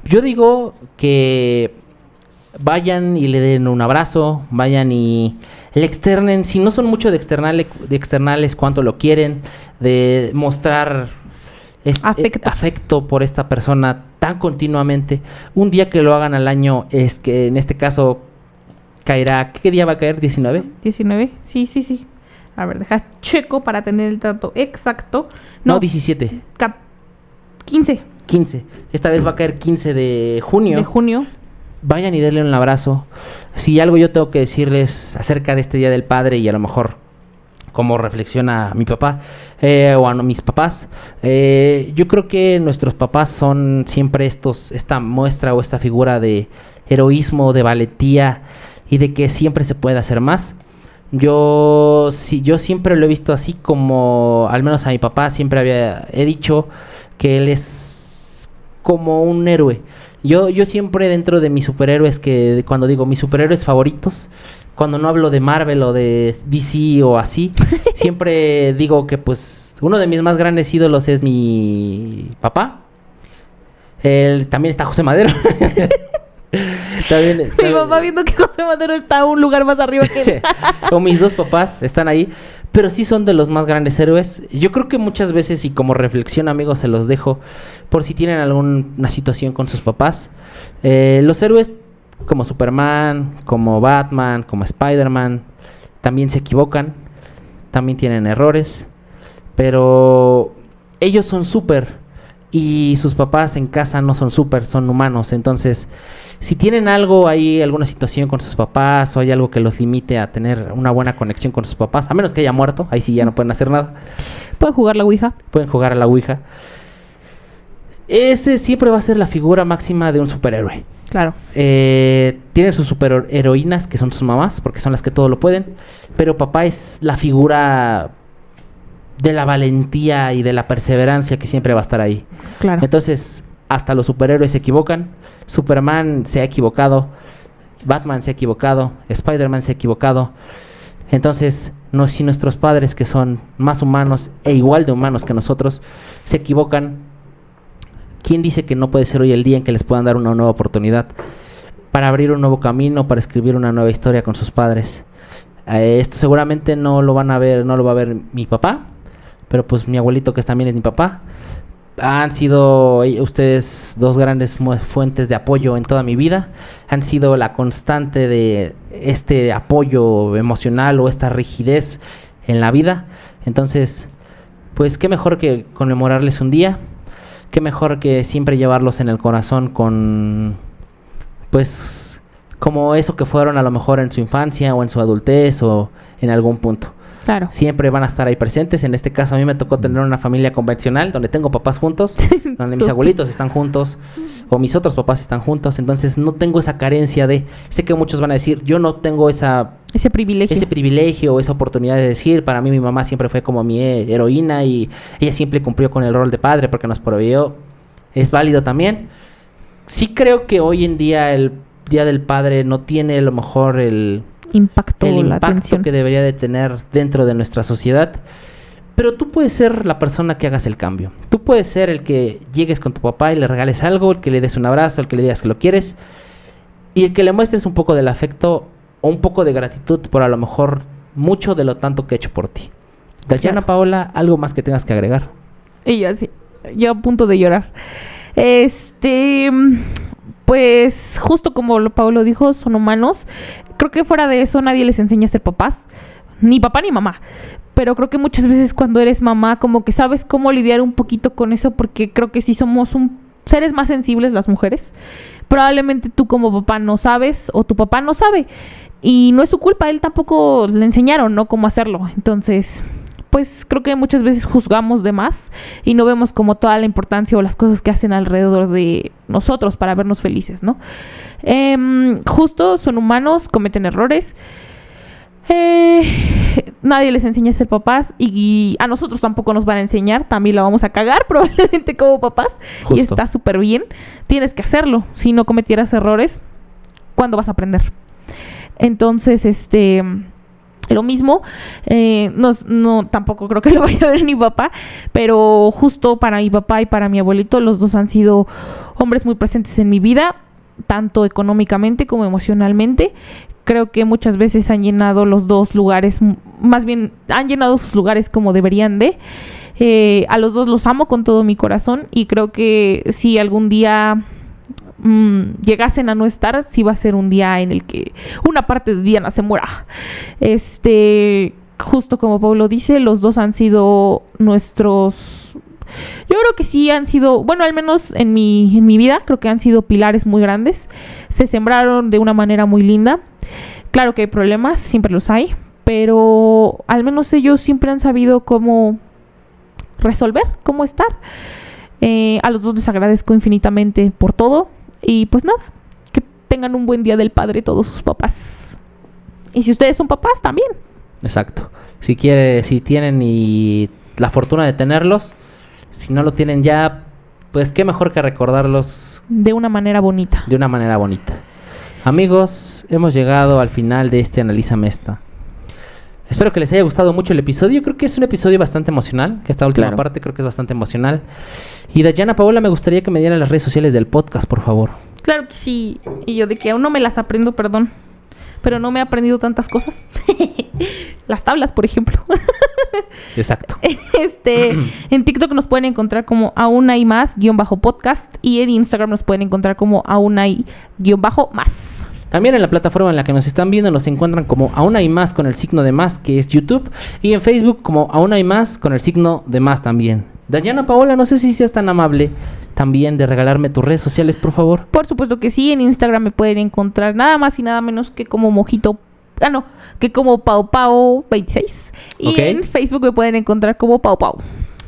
A: yo digo que vayan y le den un abrazo, vayan y le externen, si no son mucho de externales cuánto lo quieren, de mostrar afecto por esta persona tan continuamente. Un día que lo hagan al año es que en este caso caerá, ¿qué día va a caer? ¿19?
B: 19, sí. A ver, deja checo para tener el dato exacto.
A: No 17.
B: 15.
A: Esta vez va a caer 15 de junio.
B: De junio.
A: Vayan y denle un abrazo. Si algo yo tengo que decirles acerca de este Día del Padre y a lo mejor como reflexiona mi papá o a mis papás, yo creo que nuestros papás son siempre esta muestra o esta figura de heroísmo, de valentía y de que siempre se puede hacer más. Yo siempre lo he visto así, como al menos a mi papá siempre he dicho que él es como un héroe. Yo siempre dentro de mis superhéroes, que cuando digo mis superhéroes favoritos, cuando no hablo de Marvel o de DC o así, siempre digo que pues uno de mis más grandes ídolos es mi papá. También está José Madero. también,
B: mi papá viendo que José Madero está un lugar más arriba que él.
A: O mis dos papás están ahí, pero sí son de los más grandes héroes. Yo creo que muchas veces, y como reflexión, amigos, se los dejo por si tienen alguna situación con sus papás. Los héroes como Superman, como Batman, como Spider-Man, también se equivocan, también tienen errores, pero ellos son súper y sus papás en casa no son súper, son humanos. Entonces, si tienen algo ahí, alguna situación con sus papás o hay algo que los limite a tener una buena conexión con sus papás, a menos que haya muerto, ahí sí ya no pueden hacer nada.
B: Pueden jugar la Ouija.
A: Pueden jugar a la Ouija. Ese siempre va a ser la figura máxima de un superhéroe.
B: Claro.
A: Tienen sus superheroínas, que son sus mamás, porque son las que todo lo pueden. Pero papá es la figura de la valentía y de la perseverancia que siempre va a estar ahí.
B: Claro.
A: Entonces, hasta los superhéroes se equivocan. Superman se ha equivocado. Batman se ha equivocado. Spider-Man se ha equivocado. Entonces, si nuestros padres, que son más humanos e igual de humanos que nosotros, se equivocan, ¿quién dice que no puede ser hoy el día en que les puedan dar una nueva oportunidad para abrir un nuevo camino, para escribir una nueva historia con sus padres? Esto seguramente no lo va a ver mi papá, pero pues mi abuelito, que también es mi papá. Han sido ustedes dos grandes fuentes de apoyo en toda mi vida. Han sido la constante de este apoyo emocional o esta rigidez en la vida. Entonces, pues qué mejor que conmemorarles un día. Qué mejor que siempre llevarlos en el corazón con, pues, como eso que fueron a lo mejor en su infancia o en su adultez o en algún punto.
B: Claro.
A: Siempre van a estar ahí presentes. En este caso a mí me tocó tener una familia convencional donde tengo papás juntos, donde mis abuelitos están juntos o mis otros papás están juntos. Entonces no tengo esa carencia de... Sé que muchos van a decir, yo no tengo ese privilegio o esa oportunidad de decir, para mí mi mamá siempre fue como mi heroína y ella siempre cumplió con el rol de padre porque nos proveyó. Es válido también. Sí creo que hoy en día el Día del Padre no tiene a lo mejor el impacto que debería de tener dentro de nuestra sociedad, pero tú puedes ser la persona que hagas el cambio. Tú puedes ser el que llegues con tu papá y le regales algo, el que le des un abrazo, el que le digas que lo quieres y el que le muestres un poco del afecto o un poco de gratitud por a lo mejor mucho de lo tanto que he hecho por ti. Dayana, Paola, ¿algo más que tengas que agregar?
B: Y yo así, yo a punto de llorar. Pues justo como Paulo dijo, son humanos. Creo que fuera de eso nadie les enseña a ser papás, ni papá ni mamá. Pero creo que muchas veces cuando eres mamá como que sabes cómo lidiar un poquito con eso, porque creo que sí somos seres más sensibles las mujeres. Probablemente tú como papá no sabes o tu papá no sabe y no es su culpa, él tampoco le enseñaron, ¿no?, cómo hacerlo. Entonces, pues creo que muchas veces juzgamos de más y no vemos como toda la importancia o las cosas que hacen alrededor de nosotros para vernos felices, ¿no? Justo, son humanos, cometen errores. Nadie les enseña a ser papás y a nosotros tampoco nos van a enseñar. También la vamos a cagar probablemente como papás. Justo. Y está súper bien. Tienes que hacerlo. Si no cometieras errores, ¿cuándo vas a aprender? Entonces, lo mismo, no, tampoco creo que lo vaya a ver mi papá, pero justo para mi papá y para mi abuelito, los dos han sido hombres muy presentes en mi vida, tanto económicamente como emocionalmente. Creo que muchas veces han llenado los dos lugares, más bien han llenado sus lugares como deberían de. A los dos los amo con todo mi corazón y creo que si algún día llegasen a no estar, sí va a ser un día en el que una parte de Diana se muera. Justo como Pablo dice, los dos han sido nuestros... Yo creo que sí han sido, bueno, al menos en mi vida, creo que han sido pilares muy grandes. Se sembraron de una manera muy linda. Claro que hay problemas, siempre los hay, pero al menos ellos siempre han sabido cómo resolver, cómo estar. A los dos les agradezco infinitamente por todo. Y pues nada, que tengan un buen día del padre todos sus papás. Y si ustedes son papás, también.
A: Exacto. Si tienen y la fortuna de tenerlos, si no lo tienen ya, pues qué mejor que recordarlos
B: de una manera bonita.
A: De una manera bonita. Amigos, hemos llegado al final de este Analízame Esta. Espero que les haya gustado mucho el episodio. Creo que es un episodio bastante emocional, que esta última parte creo que es bastante emocional. Y Dayana, Paola, me gustaría que me dieran las redes sociales del podcast, por favor.
B: Claro que sí. Y yo de que aún no me las aprendo, perdón. Pero no me he aprendido tantas cosas. Las tablas, por ejemplo.
A: Exacto.
B: En TikTok nos pueden encontrar como aún hay más _podcast y en Instagram nos pueden encontrar como aún hay _más.
A: También en la plataforma en la que nos están viendo nos encuentran como aún hay más con el signo de más, que es YouTube, y en Facebook como aún hay más con el signo de más también. Dayana, Paola, no sé si seas tan amable también de regalarme tus redes sociales, por favor.
B: Por supuesto que sí, en Instagram me pueden encontrar nada más y nada menos que como que como Pau Pau 26. Y en Facebook me pueden encontrar como Pau Pau.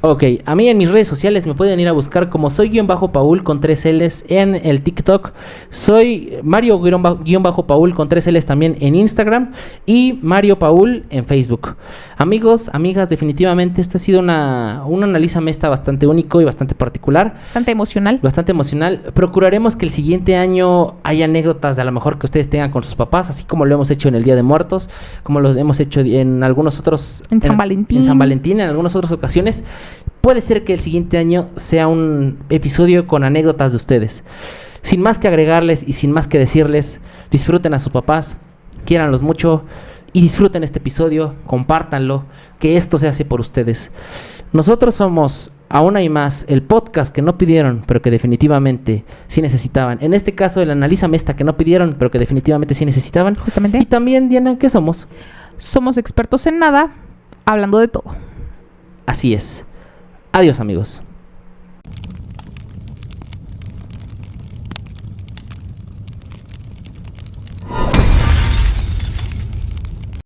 A: Ok, a mí en mis redes sociales me pueden ir a buscar como soy_Paul con 3 L's en el TikTok. Soy Mario_Paul con 3 L's también en Instagram. Y Mario Paul en Facebook. Amigos, amigas, definitivamente esta ha sido un Analízame Esta bastante único y bastante particular.
B: Bastante emocional.
A: Bastante emocional. Procuraremos que el siguiente año haya anécdotas a lo mejor que ustedes tengan con sus papás, así como lo hemos hecho en el Día de Muertos, como lo hemos hecho en algunos otros...
B: En San Valentín.
A: En San Valentín, en algunas otras ocasiones. Puede ser que el siguiente año sea un episodio con anécdotas de ustedes. Sin más que agregarles y sin más que decirles, disfruten a sus papás, quiéranlos mucho y disfruten este episodio, compártanlo, que esto se hace por ustedes. Nosotros somos Aún Hay Más, el podcast que no pidieron, pero que definitivamente sí necesitaban. En este caso, el Analízame Esta que no pidieron, pero que definitivamente sí necesitaban.
B: Justamente.
A: Y también, Diana, ¿qué somos?
B: Somos expertos en nada, hablando de todo.
A: Así es. Adiós, amigos.